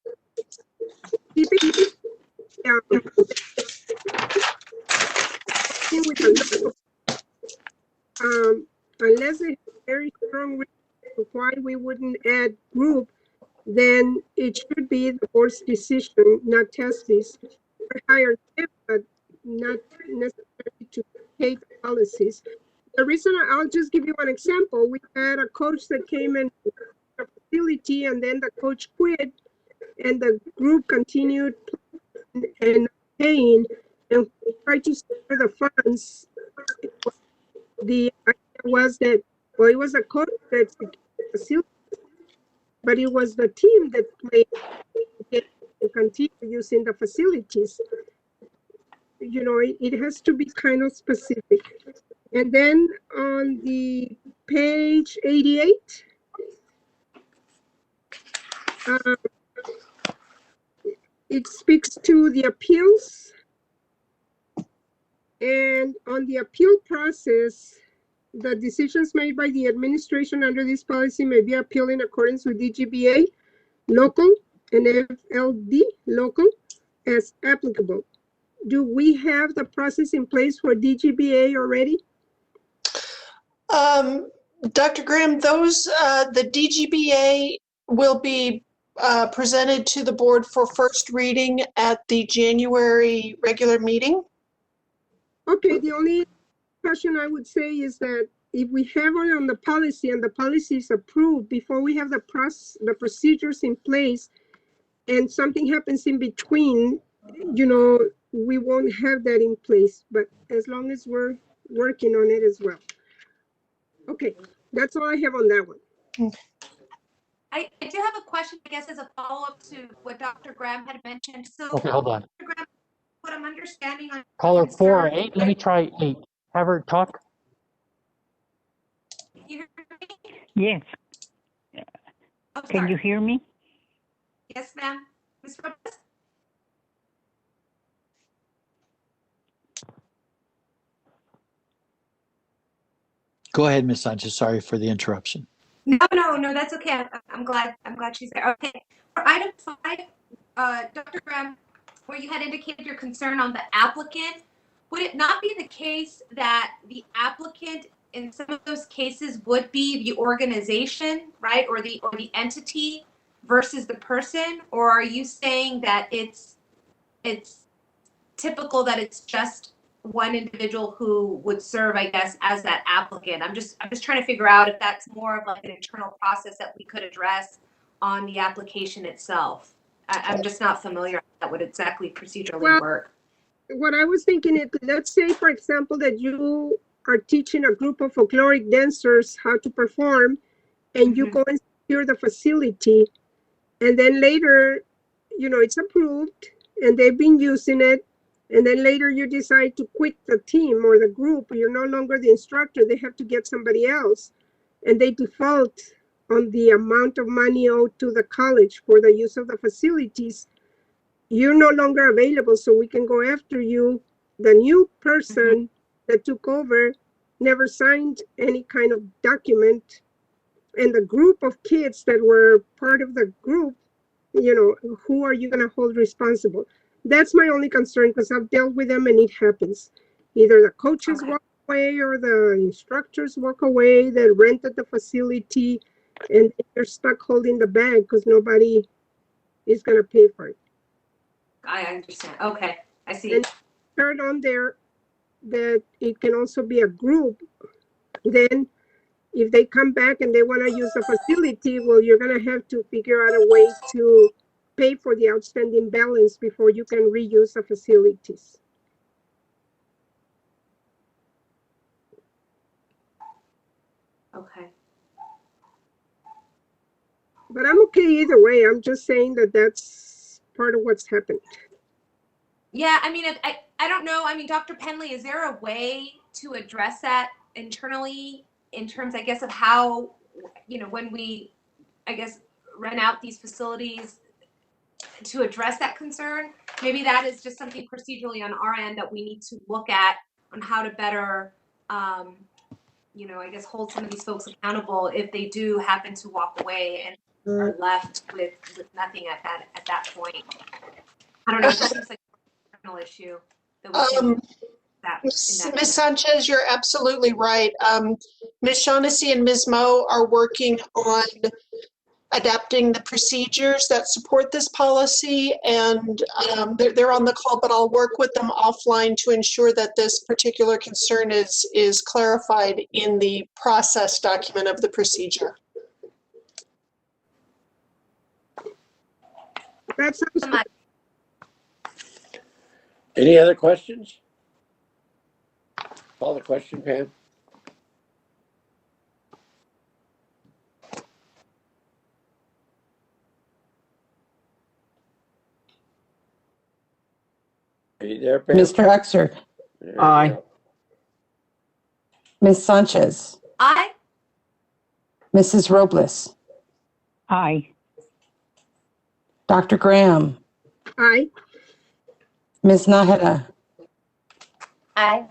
Unless they have very strong reason why we wouldn't add group, then it should be the board's decision, not TASB's. Hire them, but not necessarily to take policies. the reason I'll just give you one example. We had a coach that came in a facility, and then the coach quit, and the group continued and paying, and tried to secure the funds. The idea was that, well, it was a coach that secured the facility, but it was the team that played and continue using the facilities. You know, it has to be kind of specific. And then on the page 88, it speaks to the appeals. And on the appeal process, the decisions made by the administration under this policy may be appealed in accordance with DGBA local and FLD local as applicable. Do we have the process in place for DGBA already? Dr. Graham, those, the DGBA will be presented to the board for first reading at the January regular meeting. Okay, the only question I would say is that if we have it on the policy and the policy is approved before we have the procedures in place and something happens in between, you know, we won't have that in place, but as long as we're working on it as well. Okay, that's all I have on that one. I do have a question, I guess, as a follow-up to what Dr. Graham had mentioned. So, Okay, hold on. Dr. Graham, what I'm understanding on Caller 4 or concern- 8. Let me try 8. Have her talk. Can you hear me? Yes. Oh, Can sorry. you hear me? Yes, ma'am. Ms. Rogers? Go ahead, Ms. Sanchez. Sorry for the interruption. No, that's okay. I'm glad she's there. Okay. For item 5, Dr. Graham, where you had indicated your concern on the applicant, would it not be the case that the applicant in some of those cases would be the organization, right, or the entity versus the person? Or are you saying that it's typical that it's just one individual who would serve, I guess, as that applicant? I'm just trying to figure out if that's more of like an internal process that we could address on the application itself. I'm just not familiar with that would exactly procedurally work. What I was thinking is, let's say, for example, that you are teaching a group of folkloric dancers how to perform, and you go and secure the facility, and then later, you know, it's approved, and they've been using it, and then later you decide to quit the team or the group. You're no longer the instructor. They have to get somebody else, and they default on the amount of money owed to the college for the use of the facilities. You're no longer available, so we can go after you. The new person that took over never signed any kind of document, and the group of kids that were part of the group, you know, who are you going to hold responsible? That's my only concern, because I've dealt with them and it happens. Either the coaches walk away or the instructors walk away that rented the facility, and they're stuck holding the bag because nobody is going to pay for it. I understand. Okay, I see. And third on there that it can also be a group. Then if they come back and they want to use the facility, well, you're going to have to figure out a way to pay for the outstanding balance before you can reuse the facilities. Okay. But I'm okay either way. I'm just saying that that's part of what's happened. Yeah, I mean, I don't know. I mean, Dr. Penley, is there a way to address that internally in terms, I guess, of how, you know, when we, I guess, rent out these facilities to address that concern? Maybe that is just something procedurally on our end that we need to look at on how to better, you know, I guess, hold some of these folks accountable if they do happen to walk away and are left with nothing at that point. I don't know. It seems like issue that we Ms. Sanchez, you're absolutely right. Ms. Shaughnessy and Ms. Moe are working on adapting the procedures that support this policy, and they're on the call, but I'll work with them offline to ensure that this particular concern is clarified in the process document of the procedure. That sounds So much. Any other questions? Call the question, Pam. Are you there, Pam? Mr. Uxer, There you Aye. go. Ms. Sanchez, Aye. Mrs. Robles, Aye. Dr. Graham, aye. Ms. Nájera, Aye.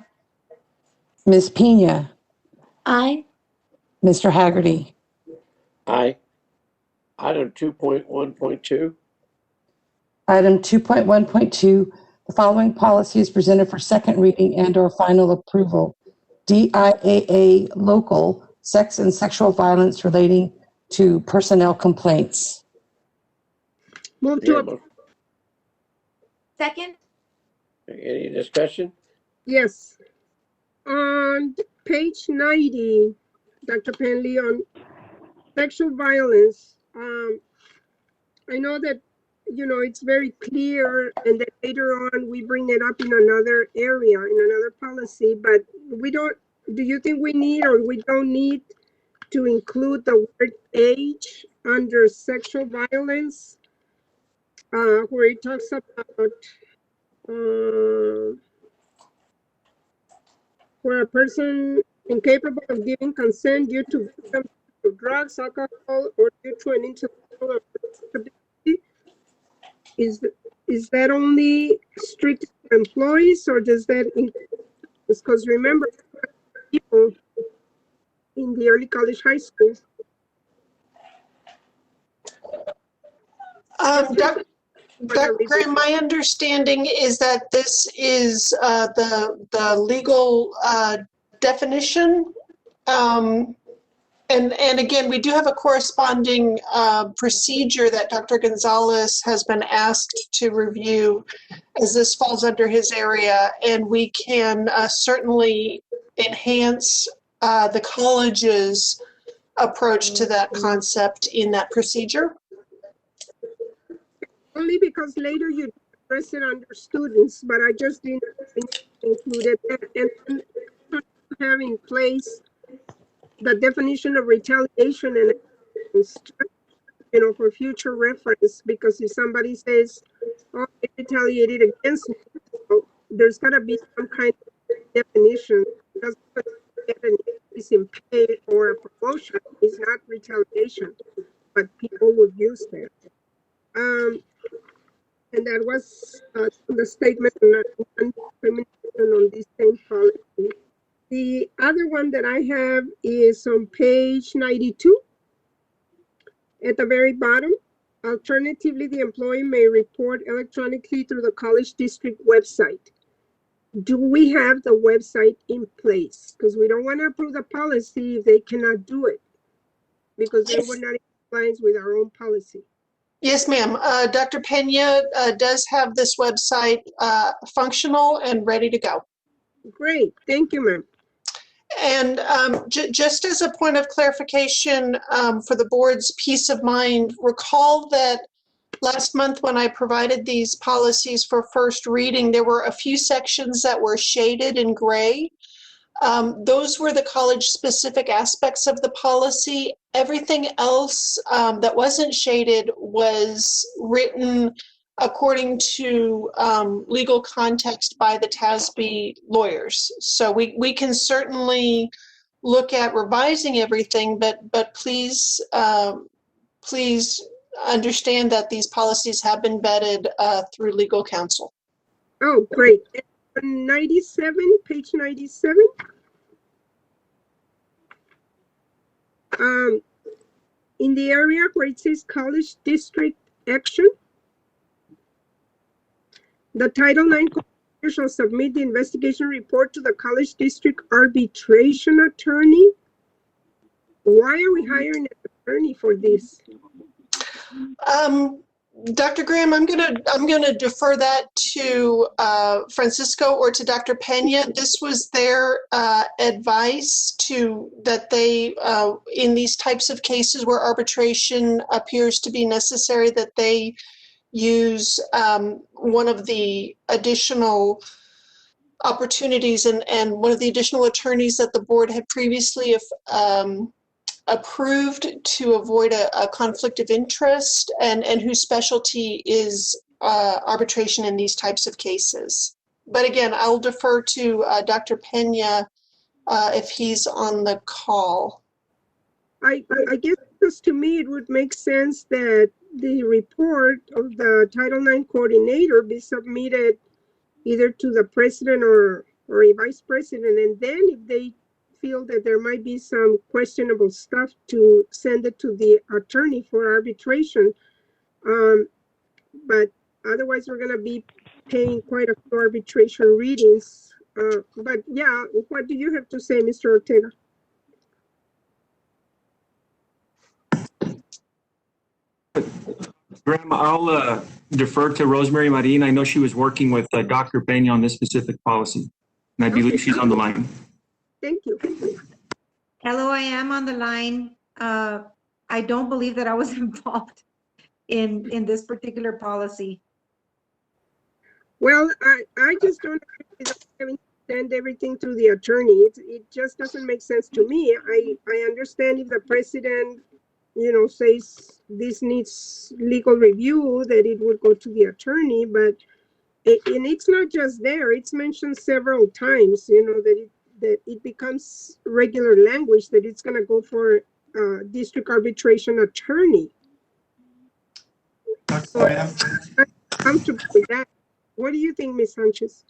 Ms. Pena, Aye. Mr. Haggerty. Aye. Item 2.1.2. Item 2.1.2, the following policy is presented for second reading and/or final approval. DIAA local sex and sexual violence relating to personnel complaints. Move Yeah, to, mo- Second. Any discussion? yes. On page 90, Dr. Penley, on sexual violence, I know that, it's very clear, and then later on we bring it up in another area, in another policy, but do you think we need or we don't need to include the word age under sexual violence, where it talks about where a person incapable of giving consent due to victims of drugs, alcohol, or due to an intellectual or disability? Is that only strict employees, or does that include? Because remember, people in the early college, high school. Dr. Graham, my understanding is that this is the legal definition. And again, we do have a corresponding procedure that Dr. Gonzalez has been asked to review, as this falls under his area, and we can certainly enhance the college's approach to that concept in that procedure. Only because later you address it under students, but I just didn't include it. And have in place the definition of retaliation and for future reference, because if somebody says, oh, they retaliated against me, so there's got to be some kind of definition. Because get an increase in pay or a promotion is not retaliation, but people would use that. And that was the statement on discrimination on this same policy. The other one that I have is on page 92 at the very bottom. Alternatively, the employee may report electronically through the college district website. Do we have the website in place? Because we don't want to approve the policy if they cannot do it, because then we're not in compliance with our own policy. Yes, ma'am. Dr. Pena does have this website functional and ready to go. Great. Thank you, ma'am. And just as a point of clarification for the board's peace of mind, recall that last month when I provided these policies for first reading, there were a few sections that were shaded in gray. Those were the college-specific aspects of the policy. Everything else that wasn't shaded was written according to legal context by the TASB lawyers. So we can certainly look at revising everything, but please understand that these policies have been vetted through legal counsel. Oh, great. 97, page 97. In the area where it says college district action, the Title IX shall submit the investigation report to the college district arbitration attorney. Why are we hiring an attorney for this. Dr. Graham, I'm gonna defer that to Francisco or to Dr. Pena. This was their advice that they in these types of cases where arbitration appears to be necessary, that they use one of the additional opportunities and one of the additional attorneys that the board had previously approved to avoid a conflict of interest, and whose specialty is arbitration in these types of cases. But again, I'll defer to Dr. Pena if he's on the call. I guess because to me it would make sense that the report of the Title IX coordinator be submitted either to the president or a vice president, and then if they feel that there might be some questionable stuff, to send it to the attorney for arbitration. But otherwise we're going to be paying quite a few arbitration readings. But yeah, what do you have to say, Mr. Ortega? Graham, I'll defer to Rosemary Marin. I know she was working with Dr. Pena on this specific policy, and I believe she's on the line. Thank you. Hello, I am on the line. I don't believe that I was involved in this particular policy. Well, I just don't having to send everything through the attorney. It just doesn't make sense to me. I understand if the president, says this needs legal review, that it would go to the attorney, but and it's not just there. It's mentioned several times, that it becomes regular language that it's going to go for district arbitration attorney. So I'm comfortable with that. What do you think, Ms. Sanchez?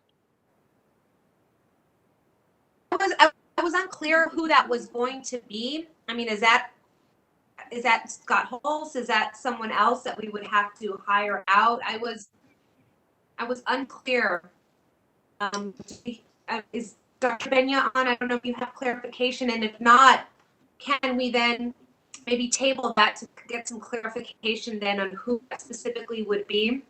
I was unclear who that was going to be. I mean, is that Scott Holtz? Is that someone else that we would have to hire out? I was unclear. Is Dr. Pena on? I don't know if you have clarification, and if not, can we then maybe table that to get some clarification then on who that specifically would be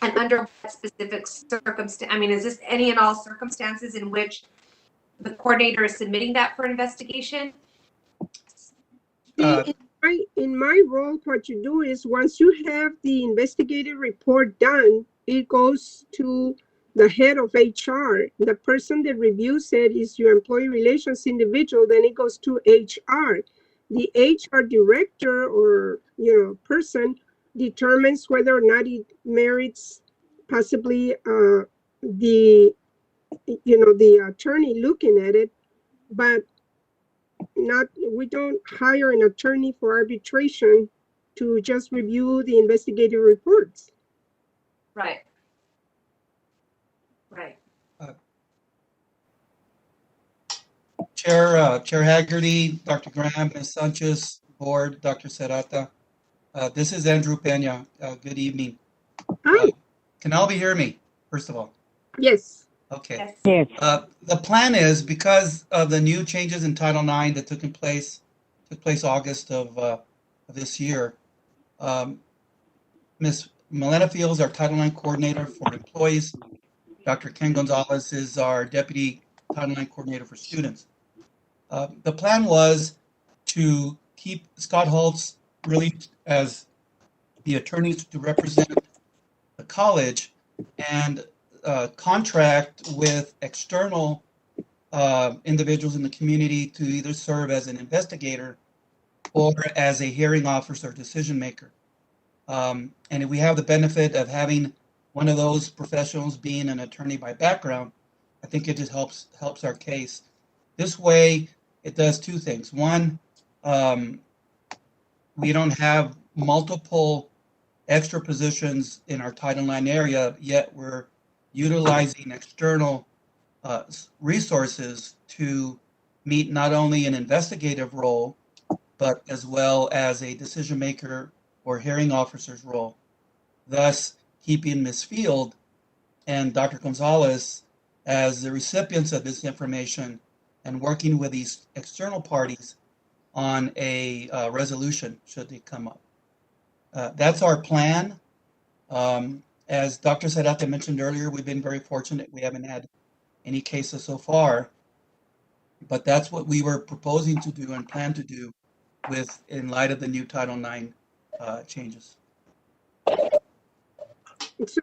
and under what specific circumstance? I mean, is this any and all circumstances in which the coordinator is submitting that for investigation? In my role, what you do is once you have the investigative report done, it goes to the head of HR. The person that reviews it is your employee relations individual. Then it goes to HR. The HR director or person determines whether or not it merits possibly the attorney looking at it, but we don't hire an attorney for arbitration to just review the investigative reports. Right. Chair Haggerty, Dr. Graham, Ms. Sanchez, Board, Dr. Serrata. This is Andrew Pena. Good evening. Hi. Can all be hear me, first of all? Yes. Okay. Yes. The plan is, because of the new changes in Title IX that took place August of this year, Ms. Milena Fields, our Title IX coordinator for employees. Dr. Ken Gonzalez is our deputy Title IX coordinator for students. The plan was to keep Scott Holtz really as the attorneys to represent the college and contract with external individuals in the community to either serve as an investigator or as a hearing officer, decision maker. And we have the benefit of having one of those professionals being an attorney by background. I think it just helps our case. This way, it does two things. One, we don't have multiple extra positions in our Title IX area, yet we're utilizing external resources to meet not only an investigative role, but as well as a decision maker or hearing officer's role, thus keeping Ms. Field and Dr. Gonzalez as the recipients of this information and working with these external parties on a resolution should they come up. That's our plan. As Dr. Serrate mentioned earlier, we've been very fortunate. We haven't had any cases so far, but that's what we were proposing to do and plan to do in light of the new Title IX changes. So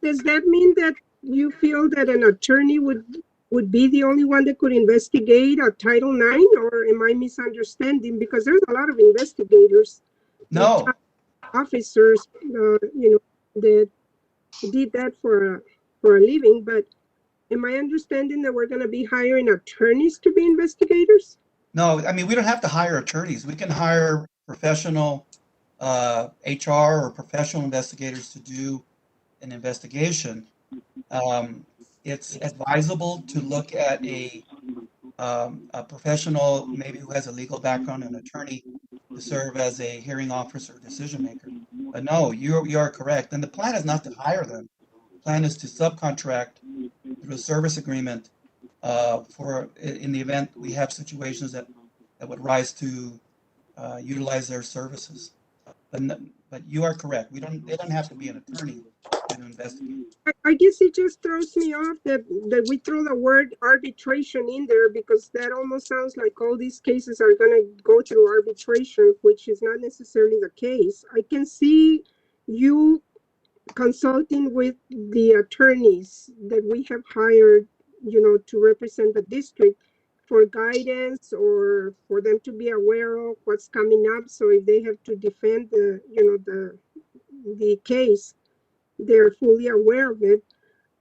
does that mean that you feel that an attorney would be the only one that could investigate a Title IX, or am I misunderstanding? Because there's a lot of investigators, No, officers, that did that for a living. But am I understanding that we're going to be hiring attorneys to be investigators? no, I mean, we don't have to hire attorneys. We can hire professional HR or professional investigators to do an investigation. It's advisable to look at a professional, maybe who has a legal background, an attorney, to serve as a hearing officer or decision maker. But no, you are correct. And the plan is not to hire them. The plan is to subcontract through a service agreement in the event we have situations that would rise to utilize their services. But you are correct. They don't have to be an attorney to investigate. I guess it just throws me off that we throw the word arbitration in there, because that almost sounds like all these cases are going to go through arbitration, which is not necessarily the case. I can see you consulting with the attorneys that we have hired, to represent the district, for guidance or for them to be aware of what's coming up. So if they have to defend the case, they're fully aware of it.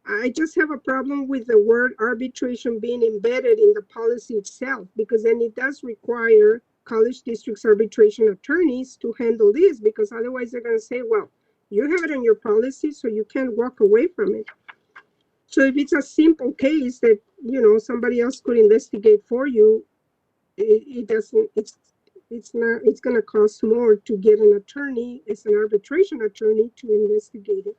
I just have a problem with the word arbitration being embedded in the policy itself, because then it does require college districts arbitration attorneys to handle this, because otherwise they're going to say, well, you have it in your policy, so you can't walk away from it. So if it's a simple case that, somebody else could investigate for you, it's going to cost more to get an attorney as an arbitration attorney to investigate it.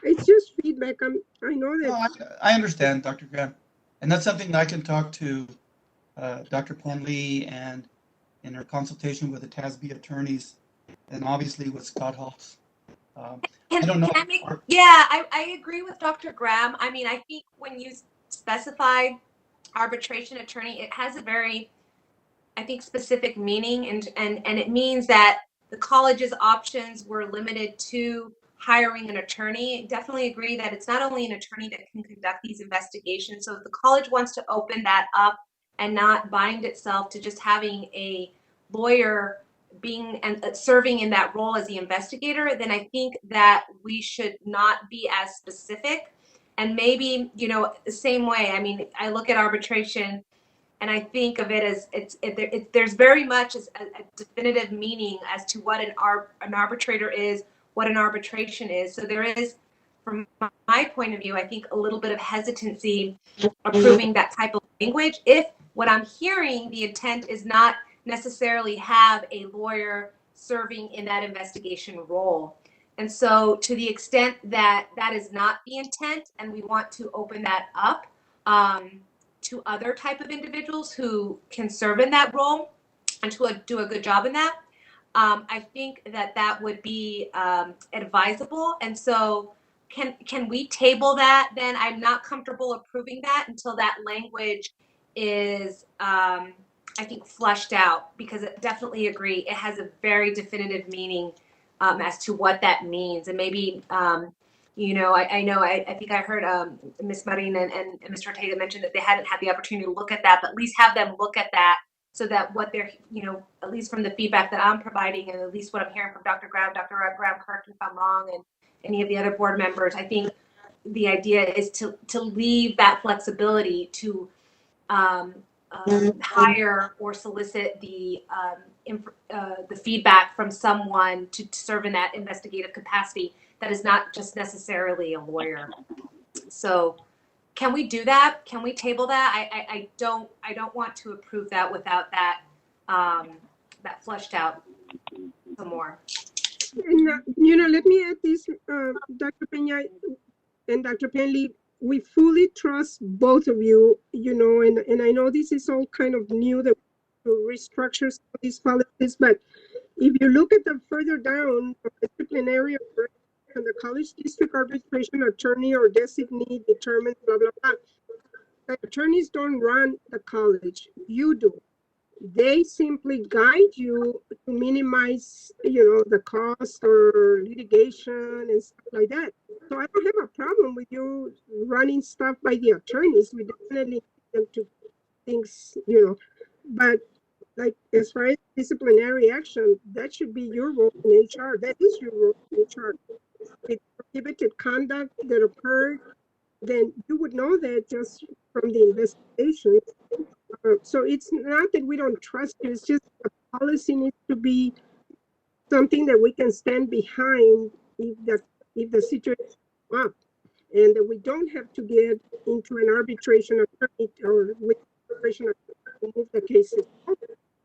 It's just feedback. I know that. No, I understand, Dr. Graham. And that's something that I can talk to Dr. Penley and in her consultation with the TASB attorneys, and obviously with Scott Halls. I don't know. I agree with Dr. Graham. I mean, I think when you specify arbitration attorney, it has a very, I think, specific meaning, and it means that the college's options were limited to hiring an attorney. Definitely agree that it's not only an attorney that can conduct these investigations. So if the college wants to open that up and not bind itself to just having a lawyer being and serving in that role as the investigator, then I think that we should not be as specific. And maybe, the same way, I mean, I look at arbitration and I think of it as there's very much a definitive meaning as to what an arbitrator is, what an arbitration is. So there is, from my point of view, I think a little bit of hesitancy approving that type of language if what I'm hearing, the intent is not necessarily have a lawyer serving in that investigation role. And so to the extent that that is not the intent, and we want to open that up to other type of individuals who can serve in that role and to do a good job in that, I think that would be advisable. And so can we table that then? I'm not comfortable approving that until that language is I think flushed out, because I definitely agree it has a very definitive meaning as to what that means. And maybe I think I heard Ms. Marin and Mr. Ortega mention that they hadn't had the opportunity to look at that, but at least have them look at that, so that what they're, at least from the feedback that I'm providing, and at least what I'm hearing from Dr. Graham, correct me if I'm wrong, and any of the other board members, I think the idea is to leave that flexibility to hire or solicit the feedback from someone to serve in that investigative capacity that is not just necessarily a lawyer. So can we do that? Can we table that? I don't want to approve that without that that fleshed out some more. And let me add this, Dr. Peña and Dr. Penley. We fully trust both of you, and I know this is all kind of new that to restructure some of these policies, but if you look at the further down, disciplinary and the college district arbitration attorney or designee determines blah, blah, blah. The attorneys don't run the college, you do. They simply guide you to minimize, the cost or litigation and stuff like that. So I don't have a problem with you running stuff by the attorneys. We definitely need them to things, but like as far as disciplinary action, that should be your role in HR. That is your role in HR. With prohibited conduct that occurred, then you would know that just from the investigations. So it's not that we don't trust you, it's just the policy needs to be something that we can stand behind if the situation comes up, and that we don't have to get into an arbitration attorney or with arbitration attorney to move the cases.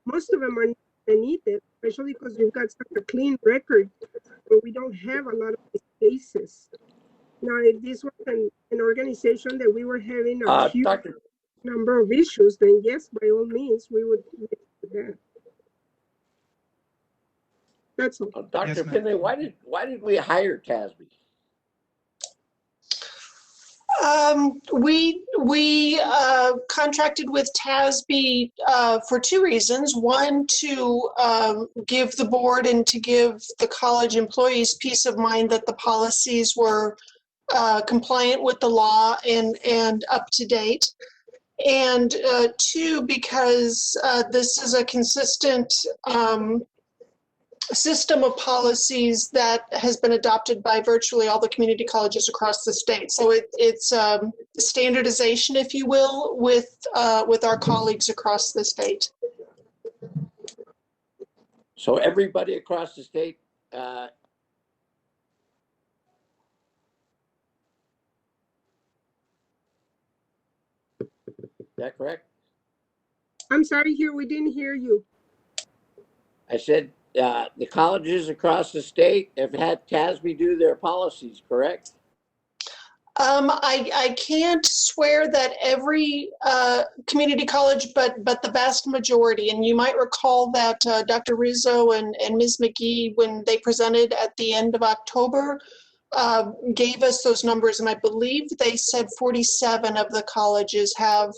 Most of them are needed, especially because we've got such a clean record where we don't have a lot of these cases. Now, if this was an organization that we were having a huge number of issues, then yes, by all means, we would do that. That's all. Dr. Finley, why did we hire TASB? We contracted with TASB for two reasons. One, to give the board and to give the college employees peace of mind that the policies were compliant with the law and up to date. And two, because this is a consistent system of policies that has been adopted by virtually all the community colleges across the state. So it's standardization, if you will, with our colleagues across the state. So everybody across the state is that correct? I'm sorry, we didn't hear you. I said the colleges across the state have had TASB do their policies, correct? I can't swear that every community college, but the vast majority. And you might recall that Dr. Rizzo and Ms. McGee, when they presented at the end of October, gave us those numbers. And I believe they said 47 of the colleges have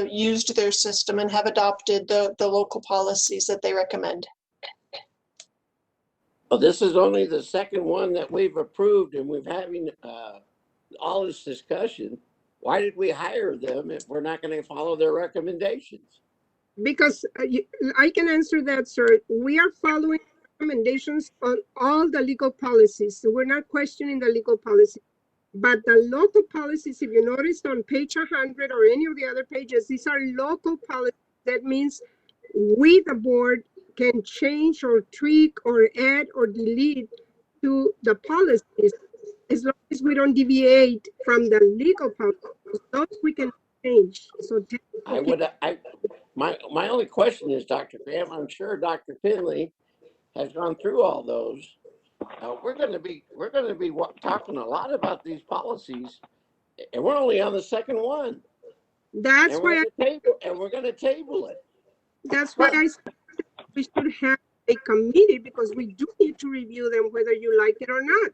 used their system and have adopted the local policies that they recommend. Well, this is only the second one that we've approved, and we're having all this discussion. Why did we hire them if we're not going to follow their recommendations? Because I can answer that, sir. We are following recommendations on all the legal policies. So we're not questioning the legal policy. But the local policies, if you noticed on page 100 or any of the other pages, these are local policies. That means we, the board, can change or tweak or add or delete to the policies as long as we don't deviate from the legal policies. Those we can change. So my only question is, Dr. Graham, I'm sure Dr. Finley has gone through all those. We're going to be talking a lot about these policies, and we're only on the second one. That's why we're going to table it. That's why I said we should have a committee, because we do need to review them whether you like it or not.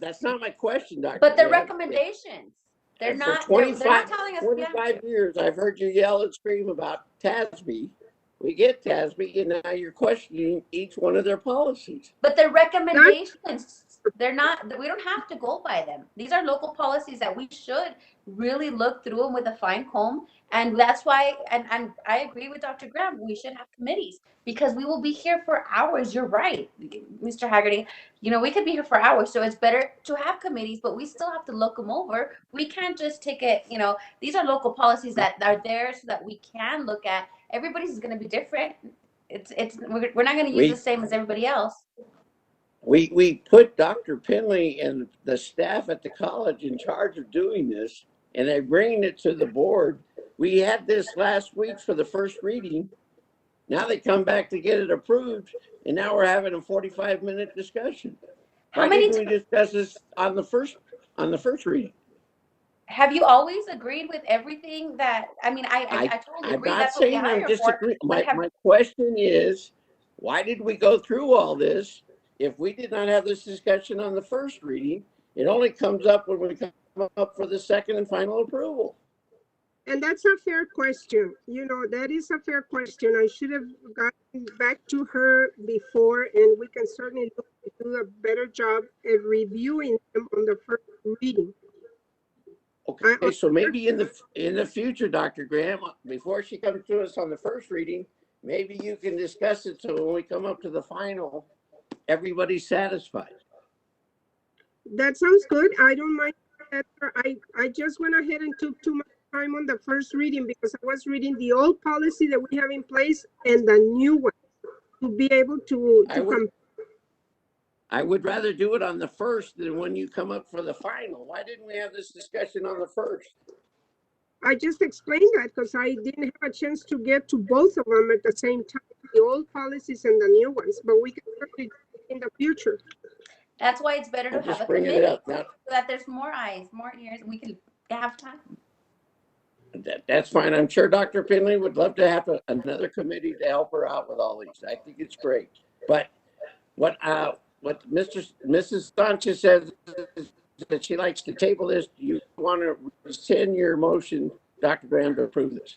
That's not my question, Dr. But the recommendations, they're not telling us. 25 years, I've heard you yell and scream about TASB. We get TASB, and now you're questioning each one of their policies. But the recommendations, they're not, we don't have to go by them. These are local policies that we should really look through them with a fine comb. And that's why, and I agree with Dr. Graham, we should have committees, because we will be here for hours. You're right, Mr. Haggerty. We could be here for hours. So it's better to have committees, but we still have to look them over. We can't just take it, these are local policies that are there so that we can look at. Everybody's is going to be different. We're not going to use the same as everybody else. We put Dr. Finley and the staff at the college in charge of doing this, and they're bringing it to the board. We had this last week for the first reading. Now they come back to get it approved, and now we're having a 45-minute discussion. Why didn't we discuss this on the first reading? Have you always agreed with everything that, I mean, I totally I'm agree. not That's what we saying I'm hire for. disagreeing. But have, My question is, why did we go through all this if we did not have this discussion on the first reading? It only comes up when we come up for the second and final approval. And that's a fair question. You know, that is a fair question. I should have gotten back to her before, and we can certainly do a better job at reviewing them on the first reading. Okay, so maybe in the future, Dr. Graham, before she comes to us on the first reading, maybe you can discuss it so when we come up to the final, everybody's satisfied. That sounds good. I don't mind that. I just went ahead and took too much time on the first reading because I was reading the old policy that we have in place and the new one to be able to I would rather do it on the first than when you come up for the final. Why didn't we have this discussion on the first? I just explained that because I didn't have a chance to get to both of them at the same time, the old policies and the new ones, but we can certainly do it in the future. that's why it's better to I'm have just a bringing committee it up now. so that there's more eyes, more ears, and we can have time. That's fine. I'm sure Dr. Finley would love to have another committee to help her out with all these. I think it's great. But what Mrs. Sanchez says is that she likes to table this. Do you want to rescind your motion, Dr. Graham, to approve this?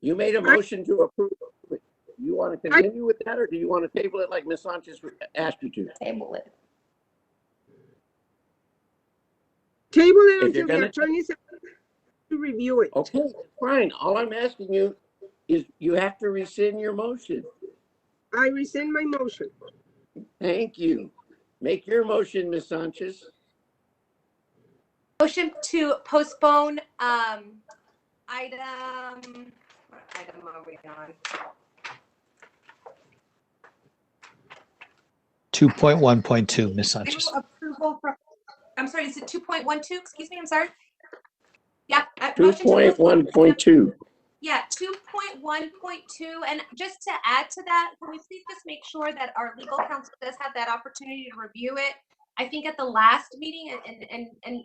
You made a motion to approve it. You want to continue with that, or do you want to table it like Ms. Sanchez asked you to? Table it. Table it until the attorneys to review it. Okay, fine. All I'm asking you is you have to rescind your motion. I rescind my motion. Thank you. Make your motion, Ms. Sanchez. Motion to postpone item, what item are we on? 2.1.2, Ms. Sanchez. Approval for, I'm sorry, is it 2.12? Excuse me, I'm sorry. Yeah. 2.1.2. Yeah, 2.1.2. And just to add to that, can we please just make sure that our legal counsel does have that opportunity to review it? I think at the last meeting, and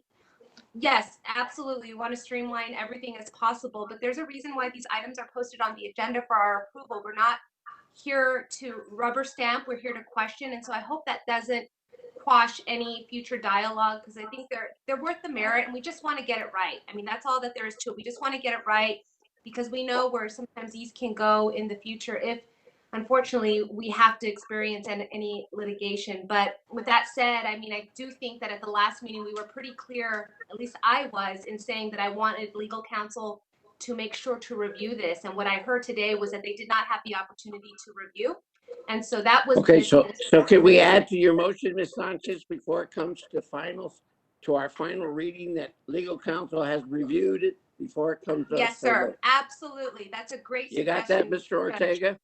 yes, absolutely, we want to streamline everything as possible, but there's a reason why these items are posted on the agenda for our approval. We're not here to rubber stamp, we're here to question. And so I hope that doesn't quash any future dialogue, because I think they're worth the merit, and we just want to get it right. I mean, that's all that there is to it. We just want to get it right, because we know where sometimes these can go in the future if, unfortunately, we have to experience any litigation. But with that said, I mean, I do think that at the last meeting, we were pretty clear, at least I was, in saying that I wanted legal counsel to make sure to review this. And what I heard today was that they did not have the opportunity to review. And so that was okay. So can we add to your motion, Ms. Sanchez, before it comes to our final reading, that legal counsel has reviewed it before it comes up? Yes, sir. Absolutely. That's a great suggestion. You got that, Mr. Ortega?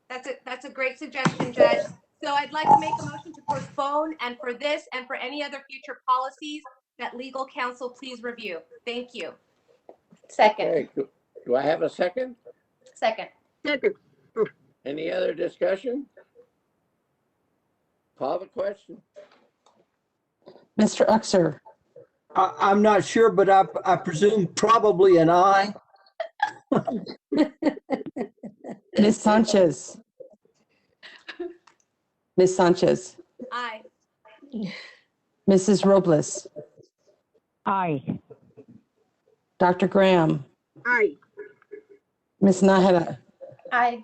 That's a great suggestion, Judge. So I'd like to make a motion to postpone, and for this and for any other future policies that legal counsel please review. Thank you. Second. Okay. Do I have a second? Second. Second. Any other discussion? Call the question. Mr. Uxer, I'm not sure, but I presume probably an aye. Ms. Sanchez. Ms. Sanchez. Aye. Mrs. Robles. Aye. Dr. Graham. Aye. Ms. Nájera. Aye.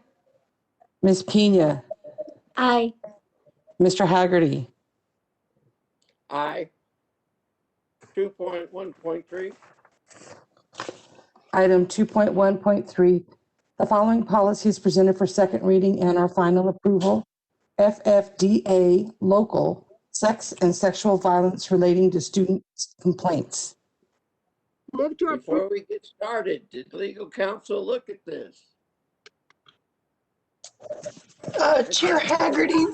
Ms. Pena. Aye. Mr. Haggerty. Aye. 2.1.3. Item 2.1.3, the following policies presented for second reading and our final approval. FFDA local, sex and sexual violence relating to student complaints. Move to approve. Before we get started, did legal counsel look at this? Chair Haggerty,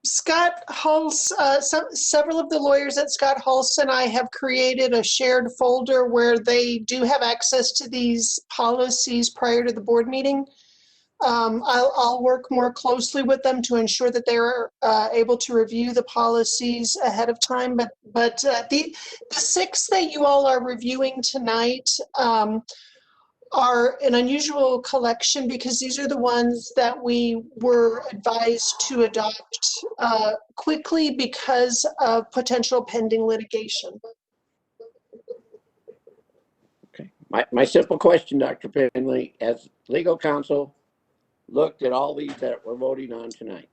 Scott Hulse, several of the lawyers at Scott Hulse and I have created a shared folder where they do have access to these policies prior to the board meeting. I'll work more closely with them to ensure that they're able to review the policies ahead of time. But the 6 that you all are reviewing tonight are an unusual collection because these are the ones that we were advised to adopt quickly because of potential pending litigation. Okay. My simple question, Dr. Finley, as legal counsel, looked at all these that we're voting on tonight,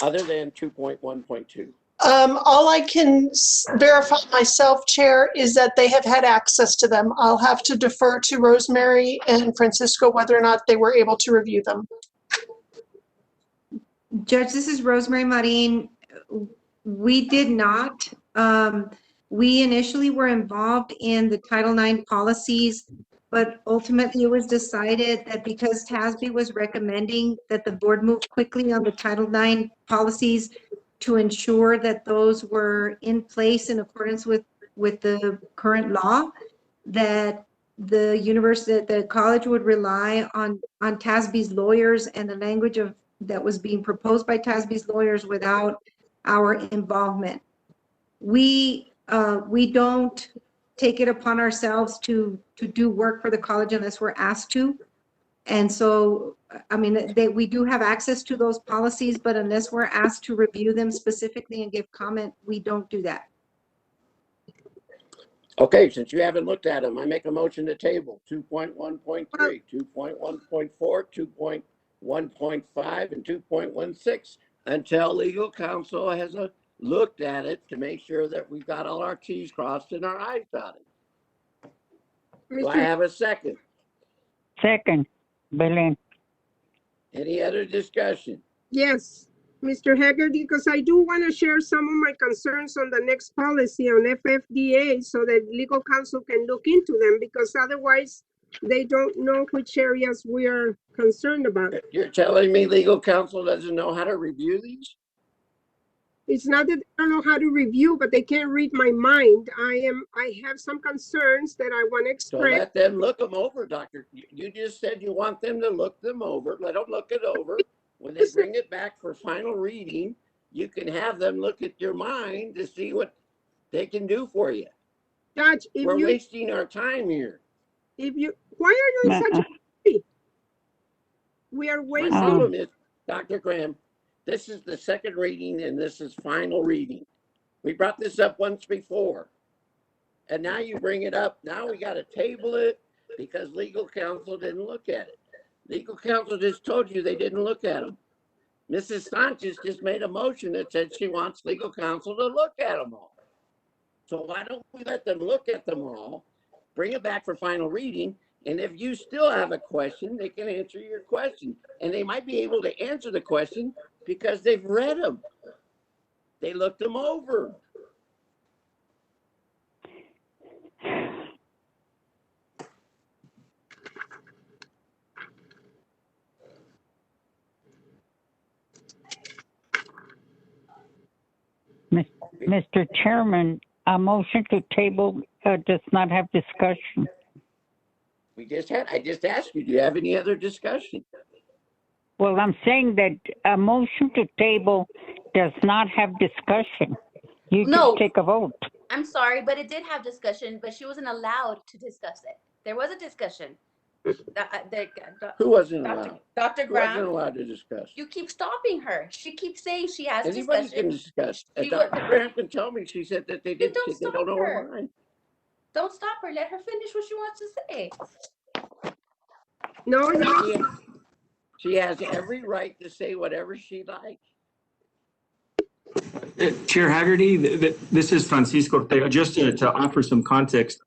other than 2.1.2. All I can verify myself, Chair, is that they have had access to them. I'll have to defer to Rosemary and Francisco whether or not they were able to review them. Judge, this is Rosemary Marin. We did not. We initially were involved in the Title IX policies, but ultimately it was decided that because TASB was recommending that the board move quickly on the Title IX policies to ensure that those were in place in accordance with the current law, that the university, the college would rely on TASB's lawyers and the language that was being proposed by TASB's lawyers without our involvement. We don't take it upon ourselves to do work for the college unless we're asked to. And so, I mean, we do have access to those policies, but unless we're asked to review them specifically and give comment, we don't do that. Okay, since you haven't looked at them, I make a motion to table 2.1.3, 2.1.4, 2.1.5, and 2.16 until legal counsel has looked at it to make sure that we've got all our T's crossed and our I's dotted. Do I have a second? Second, Belen. Any other discussion? Yes, Mr. Haggerty, because I do want to share some of my concerns on the next policy on FFDA so that legal counsel can look into them, because otherwise they don't know which areas we are concerned about. You're telling me legal counsel doesn't know how to review these? It's not that they don't know how to review, but they can't read my mind. I have some concerns that I want to So express. let them look them over, Doctor. You just said you want them to look them over. Let them look it over. When they bring it back for final reading, you can have them look at your mind to see what they can do for you. Judge, We're wasting our time here. Why are you in such a hurry? We are My wasting. problem is, Dr. Graham, this is the second reading and this is final reading. We brought this up once before. And now you bring it up. Now we got to table it because legal counsel didn't look at it. Legal counsel just told you they didn't look at them. Mrs. Sanchez just made a motion that said she wants legal counsel to look at them all. So why don't we let them look at them all, bring it back for final reading, and if you still have a question, they can answer your question. And they might be able to answer the question because they've read them. They looked them over. Mr. Chairman, a motion to table does not have discussion. I just asked you, do you have any other discussion? Well, I'm saying that a motion to table does not have discussion. You No. just take a vote. I'm sorry, but it did have discussion, but she wasn't allowed to discuss it. There was a discussion. Who wasn't allowed? Dr. Who wasn't Graham, allowed to discuss? you keep stopping her. She keeps saying she has Anybody discussion. can discuss. She Dr. would- Graham can tell me she said that they did. don't They stop don't know her. her mind. Don't stop her. Let her finish what she wants to say. No, no. She has every right to say whatever she likes. Chair Haggerty, this is Francisco Ortega. Just to offer some context,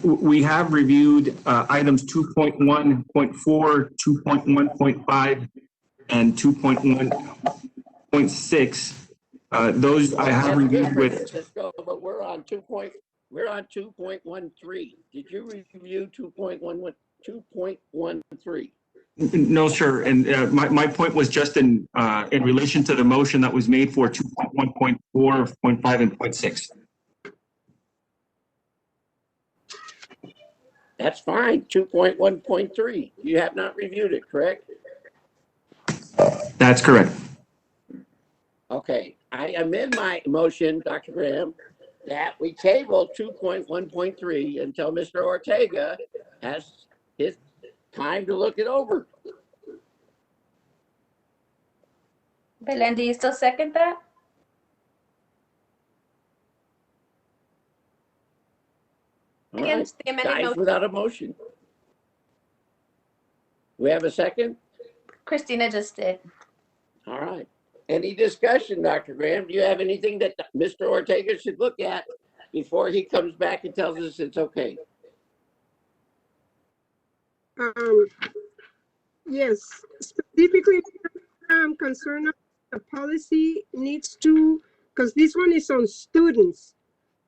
we have reviewed items 2.1.4, 2.1.5, and 2.1.6. Those I have reviewed with. Francisco, but we're on 2.13. Did you review 2.13? No, sir. And my point was just in relation to the motion that was made for 2.1.4, 0.5, and 0.6. That's fine. 2.1.3. You have not reviewed it, correct? That's correct. Okay, I amend my motion, Dr. Graham, that we table 2.1.3 until Mr. Ortega has his time to look it over. Belen, do you still second that? All right, Against the amended dies motion. without a motion. We have a second? Christina just did. All right. Any discussion, Dr. Graham? Do you have anything that Mr. Ortega should look at before he comes back and tells us it's okay? Yes, specifically, I'm concerned the policy needs to, because this one is on students.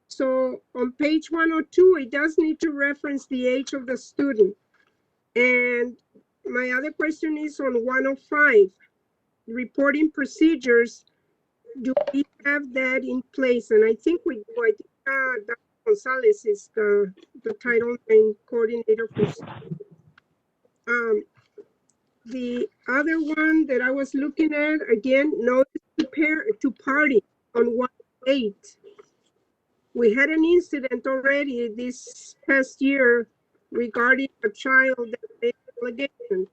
So on page 102, it does need to reference the age of the student. And my other question is on 105, reporting procedures. Do we have that in place? And I think we do. I think Dr. Gonzalez is the Title IX coordinator for the other one that I was looking at, again, notice to party on 1/8. We had an incident already this past year regarding a child that made an allegation.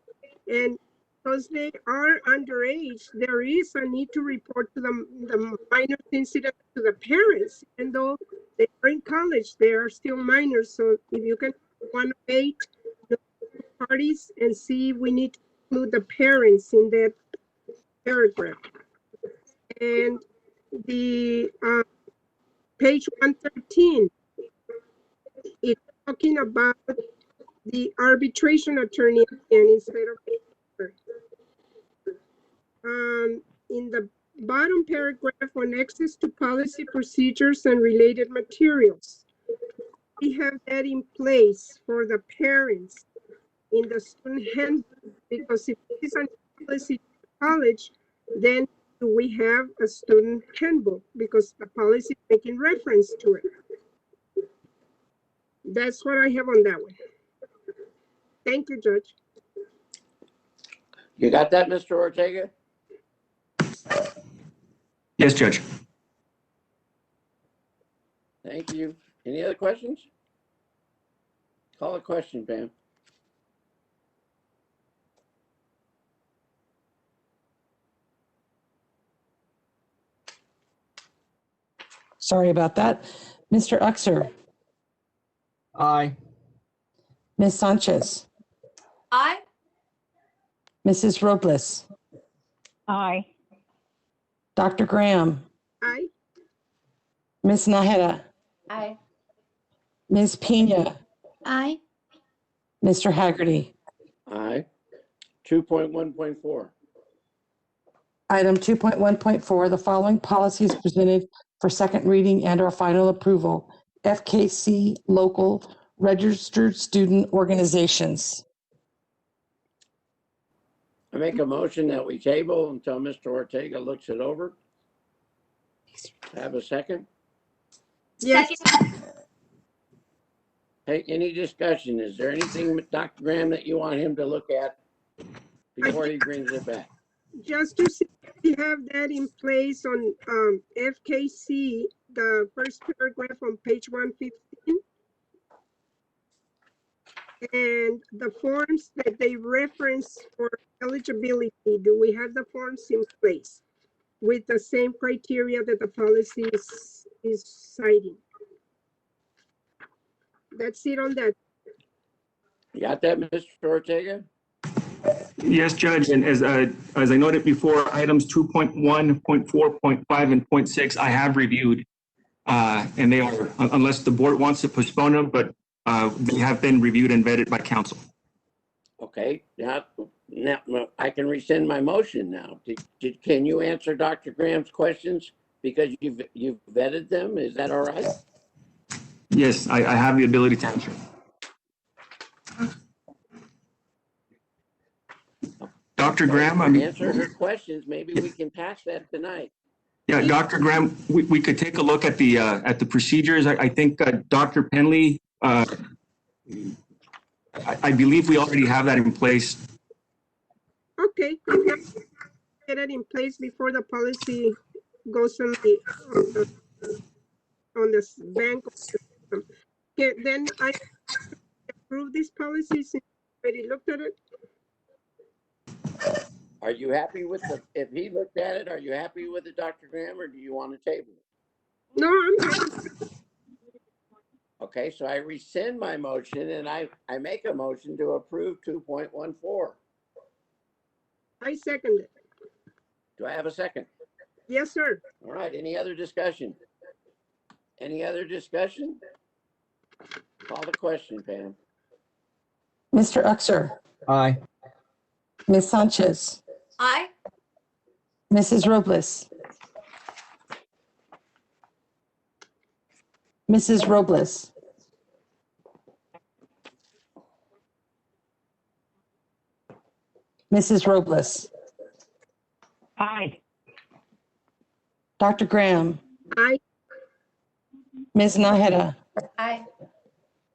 And because they are underage, there is a need to report to the minor incident to the parents. Even though they are in college, they are still minors. So if you can 1/8 parties and see, we need to include the parents in that paragraph. And the page 113, it's talking about the arbitration attorney again instead of in the bottom paragraph on access to policy procedures and related materials. We have that in place for the parents in the student handbook, because if it's a policy college, then do we have a student handbook because the policy is making reference to it. That's what I have on that one. Thank you, Judge. You got that, Mr. Ortega? Yes, Judge. Thank you. Any other questions? Call a question, Pam. Sorry about that. Mr. Uxer, Aye. Ms. Sanchez, Aye. Mrs. Robles, Aye. Dr. Graham, Aye. Ms. Naheda, Aye. Ms. Pena, Aye. Mr. Haggerty. Aye. 2.1.4. Item 2.1.4, the following policy is presented for second reading and or final approval. FKC local registered student organizations. I make a motion that we table until Mr. Ortega looks it over. Have a second? Yes. Second. Hey, any discussion? Is there anything with Dr. Graham that you want him to look at before he brings it back? Just to see if we have that in place on FKC, the first paragraph on page 115. And the forms that they reference for eligibility, do we have the forms in place with the same criteria that the policy is citing? That's it on that. You got that, Mr. Ortega? Yes, Judge, and as I noted before, items 2.1, 0.4, 0.5, and 0.6, I have reviewed, and they are, unless the board wants to postpone them, but they have been reviewed and vetted by council. Okay, now I can rescind my motion now. Can you answer Dr. Graham's questions because you've vetted them? Is that all right? Yes, I have the ability to answer. Dr. Graham, answer her questions. Maybe we can pass that tonight. Yeah, Dr. Graham, we could take a look at the procedures. I think Dr. Penley I believe we already have that in place. Okay, if not, get it in place before the policy goes on the bank. Okay, then I approve this policy since I already looked at it. Are you happy with if he looked at it, are you happy with it, Dr. Graham, or do you want to table it? No, I'm happy. Okay, so I rescind my motion and I make a motion to approve 2.14. I second it. Do I have a second? Yes, sir. All right, any other discussion? Any other discussion? Call the question, Pam. Mr. Uxer, Aye. Ms. Sanchez, Aye. Mrs. Robles, Mrs. Robles, Mrs. Robles, Aye. Dr. Graham, Aye. Ms. Naheda, Aye.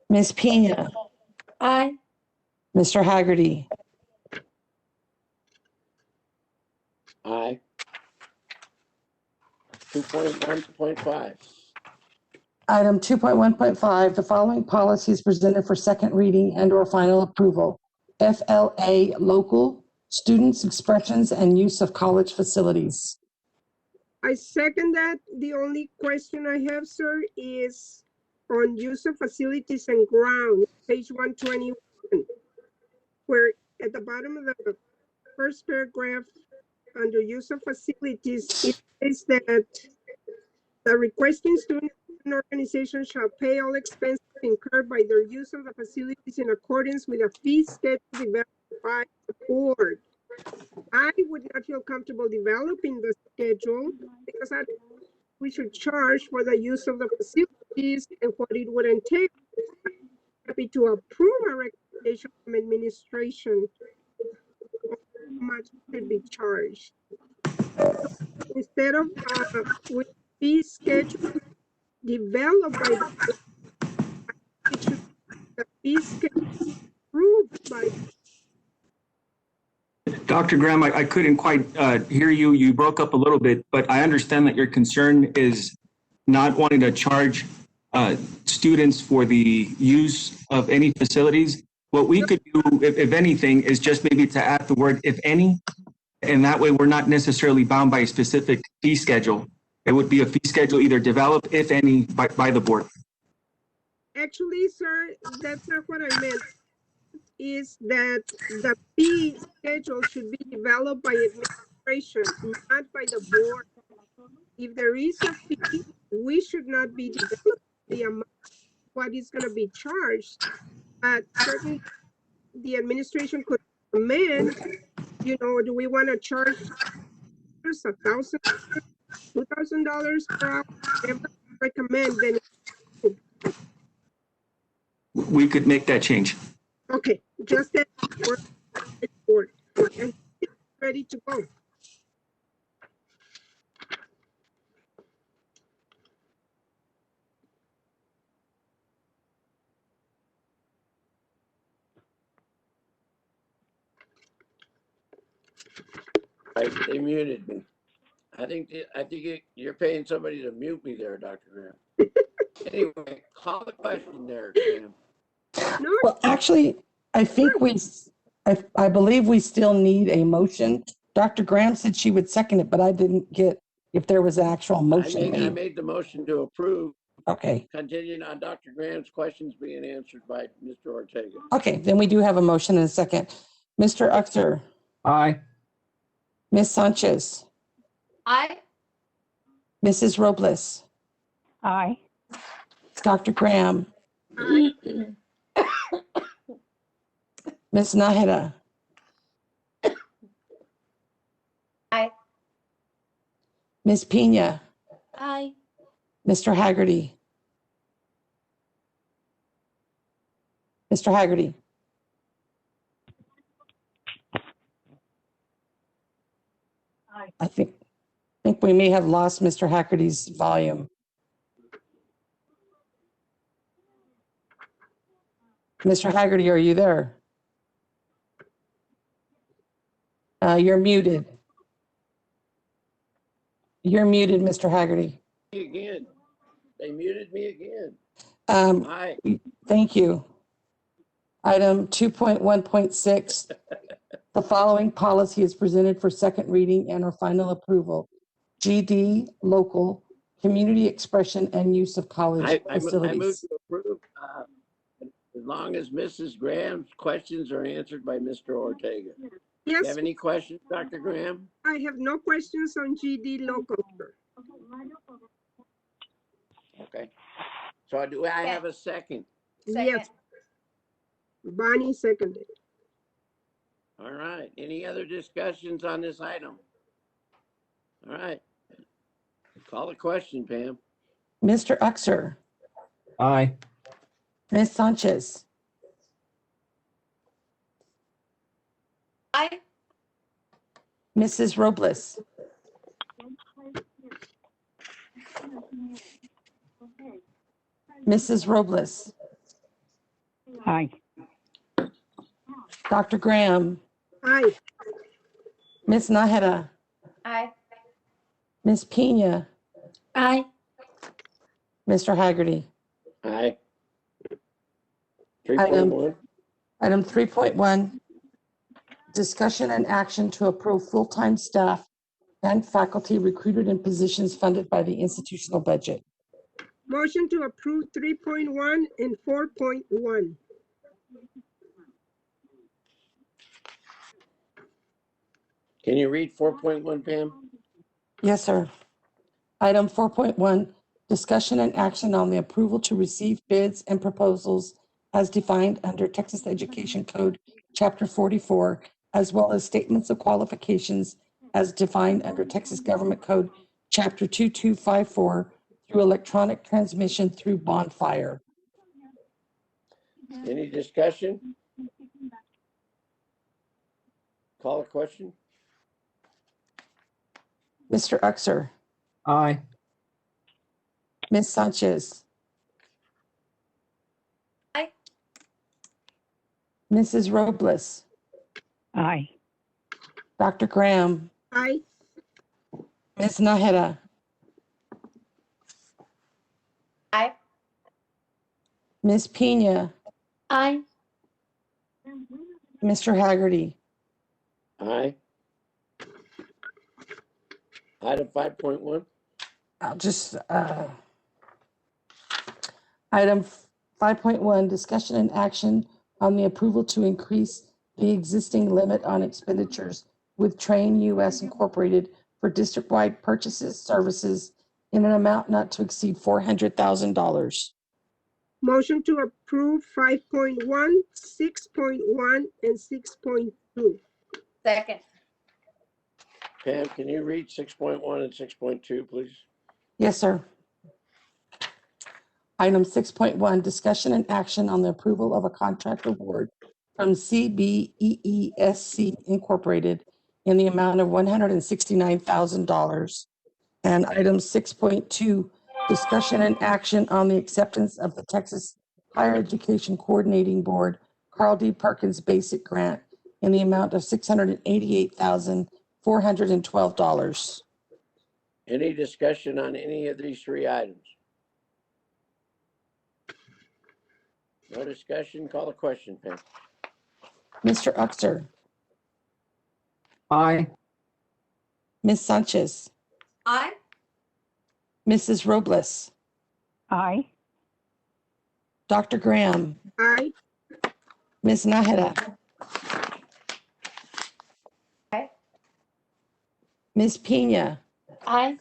Ms. Pena, Aye. Mr. Haggerty, Aye. 2.1.5. Item 2.1.5, the following policies presented for second reading and/or final approval. FLA local, students' expressions and use of college facilities. I second that. The only question I have, sir, is on use of facilities and grounds, page 121, where at the bottom of the first paragraph, under use of facilities, it says that the requesting student and organization shall pay all expenses incurred by their use of the facilities in accordance with a fee schedule developed by the board. I would not feel comfortable developing the schedule because we should charge for the use of the facilities and what it would entail. I'm happy to approve a recommendation from administration on how much should be charged. Instead of with fee schedule developed by the board, it should be the fee schedule approved by. Dr. Graham, I couldn't quite hear you. You broke up a little bit, but I understand that your concern is not wanting to charge students for the use of any facilities. What we could do, if anything, is just maybe to add the word "if any," and that way we're not necessarily bound by a specific fee schedule. It would be a fee schedule either developed, if any, by the board. Actually, sir, that's not what I meant. Is that the fee schedule should be developed by administration, not by the board. If there is a fee, we should not be developing the amount what is going to be charged. But certainly the administration could recommend, do we want to charge $1,000, $2,000 per hour? Whatever recommend, then We could make that change. okay, just that board and it's ready to go. They muted me. I think you're paying somebody to mute me there, Dr. Graham. Anyway, call the question there, Graham. No, Well, actually, I think I believe we still need a motion. Dr. Graham said she would second it, but I didn't get if there was an actual motion I made. made the motion to approve, Okay, contingent on Dr. Graham's questions being answered by Mr. Ortega. okay, then we do have a motion and a second. Mr. Uxer, Aye. Ms. Sanchez, Aye. Mrs. Robles, Aye. Dr. Graham, Ms. Naheda, Aye. Ms. Pena, Aye. Mr. Haggerty. Mr. Haggerty. I think we may have lost Mr. Haggerty's volume. Mr. Haggerty, are you there? You're muted. You're muted, Mr. Haggerty. Again, they muted me again. Hi. Thank you. Item 2.1.6, the following policy is presented for second reading and or final approval. GD, local, community expression and use of college I move facilities. to approve, as long as Mrs. Graham's questions are answered by Mr. Ortega. Do you Yes, have any questions, Dr. Graham? I have no questions on GD local, sir. Okay. So do I have a second? Yes, Bonnie seconded. All right. Any other discussions on this item? All right. Call the question, Pam. Mr. Uxer, Aye. Ms. Sanchez, Aye. Mrs. Robles, Mrs. Robles, Aye. Dr. Graham, Aye. Ms. Nájera, Aye. Ms. Pena, Aye. Mr. Haggerty. Aye. 3.1. Item 3.1, discussion and action to approve full-time staff and faculty recruited in positions funded by the institutional budget. Motion to approve 3.1 and 4.1. Can you read 4.1, Pam? Yes, sir. Item 4.1, discussion and action on the approval to receive bids and proposals as defined under Texas Education Code, Chapter 44, as well as statements of qualifications as defined under Texas Government Code, Chapter 2254, through electronic transmission through bonfire. Any discussion? Call a question? Mr. Uxer, Aye. Ms. Sanchez, Aye. Mrs. Robles, Aye. Dr. Graham, Aye. Ms. Nájera, Aye. Ms. Pena, Aye. Mr. Haggerty. Aye. Item 5.1. I'll just, item 5.1, discussion and action on the approval to increase the existing limit on expenditures with Train US Incorporated for district-wide purchases, services in an amount not to exceed $400,000. Motion to approve 5.1, 6.1, and 6.2. Second. Pam, can you read 6.1 and 6.2, please? Yes, sir. Item 6.1, discussion and action on the approval of a contract award from CBEESC Incorporated in the amount of $169,000. And item 6.2, discussion and action on the acceptance of the Texas Higher Education Coordinating Board Carl D. Perkins Basic Grant in the amount of $688,412. Any discussion on any of these three items? No discussion? Call the question, Pam. Mr. Uxer, Aye. Ms. Sanchez, Aye. Mrs. Robles, Aye. Dr. Graham, Aye. Ms. Nájera, Aye. Ms. Pena, Aye.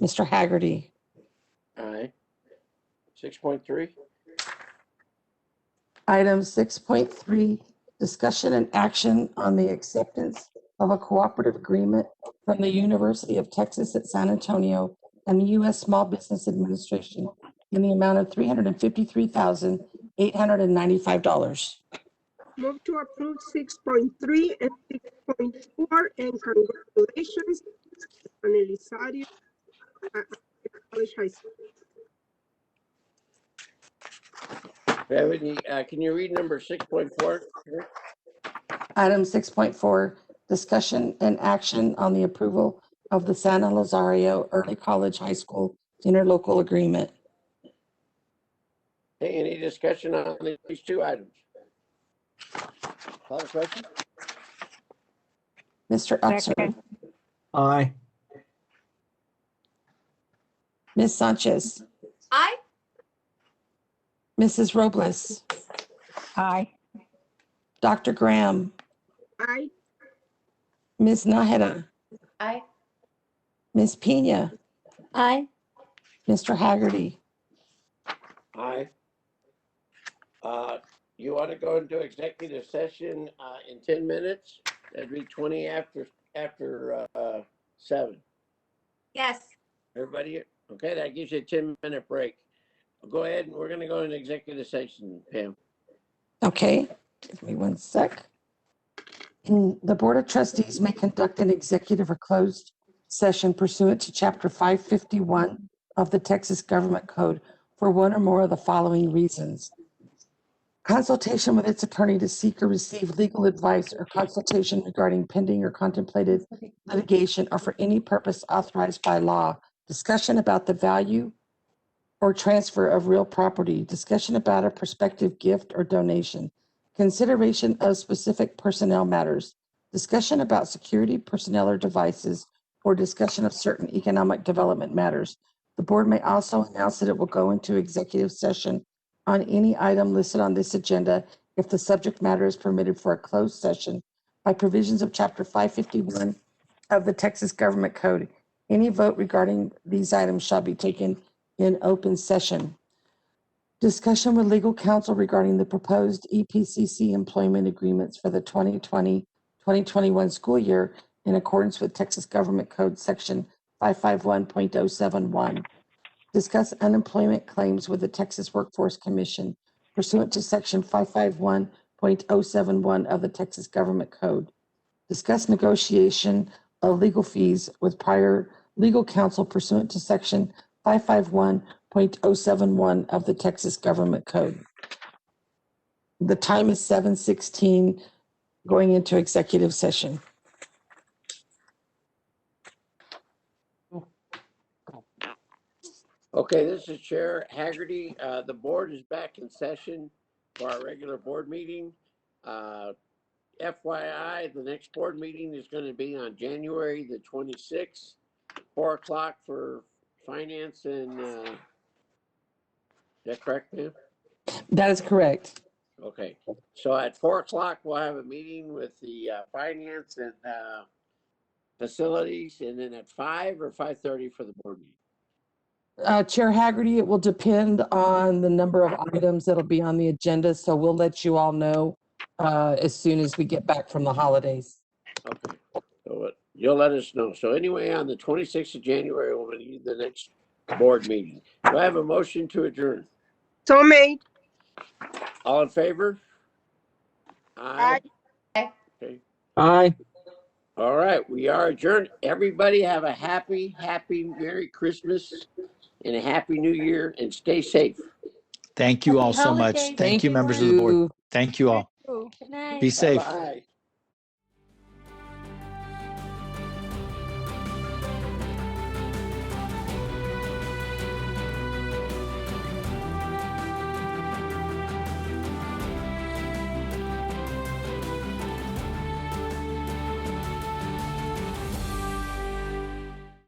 Mr. Haggerty. Aye. 6.3. Item 6.3, discussion and action on the acceptance of a cooperative agreement from the University of Texas at San Antonio and the U.S. Small Business Administration in the amount of $353,895. Move to approve 6.3 and 6.4, and congratulations on Elisario at College High School. Can you read number 6.4? Item 6.4, discussion and action on the approval of the Santa Lazario Early College High School interlocal agreement. Hey, any discussion on these two items? Call the question? Mr. Uxer, Second. Aye. Ms. Sanchez, Aye. Mrs. Robles, Aye. Dr. Graham, Aye. Ms. Naheda, Aye. Ms. Pena, Aye. Mr. Haggerty. Aye. You want to go into executive session in 10 minutes? That'd be 20 after 7. Yes. Everybody, okay, that gives you a 10-minute break. Go ahead, and we're going to go into executive session, Pam. Okay, give me one sec. The Board of Trustees may conduct an executive or closed session pursuant to Chapter 551 of the Texas Government Code for one or more of the following reasons. Consultation with its attorney to seek or receive legal advice or consultation regarding pending or contemplated litigation or for any purpose authorized by law. Discussion about the value or transfer of real property. Discussion about a prospective gift or donation. Consideration of specific personnel matters. Discussion about security, personnel, or devices, or discussion of certain economic development matters. The board may also announce that it will go into executive session on any item listed on this agenda if the subject matter is permitted for a closed session by provisions of Chapter 551 of the Texas Government Code. Any vote regarding these items shall be taken in open session. Discussion with legal counsel regarding the proposed EPCC employment agreements for the 2020-2021 school year in accordance with Texas Government Code Section 551.071. Discuss unemployment claims with the Texas Workforce Commission pursuant to Section 551.071 of the Texas Government Code. Discuss negotiation of legal fees with prior legal counsel pursuant to Section 551.071 of the Texas Government Code. The time is 7:16, going into executive session. Okay, this is Chair Haggerty. The board is back in session for our regular board meeting. FYI, the next board meeting is going to be on January the 26th, 4 o'clock for finance and, is that correct, ma'am? That is correct. Okay, so at 4 o'clock, we'll have a meeting with the finance and facilities, and then at 5 or 5:30 for the board meeting. Chair Haggerty, it will depend on the number of items that'll be on the agenda, so we'll let you all know as soon as we get back from the holidays. Okay, so you'll let us know. So anyway, on the 26th of January, we'll need the next board meeting. Do I have a motion to adjourn? So made. All in favor? Aye. Okay. Aye. All right, we are adjourned. Everybody have a happy Merry Christmas and a Happy New Year, and stay safe. Thank you all so much. holidays, Thank you, members of the board. you. Thank you all. Good night. Be safe. Bye.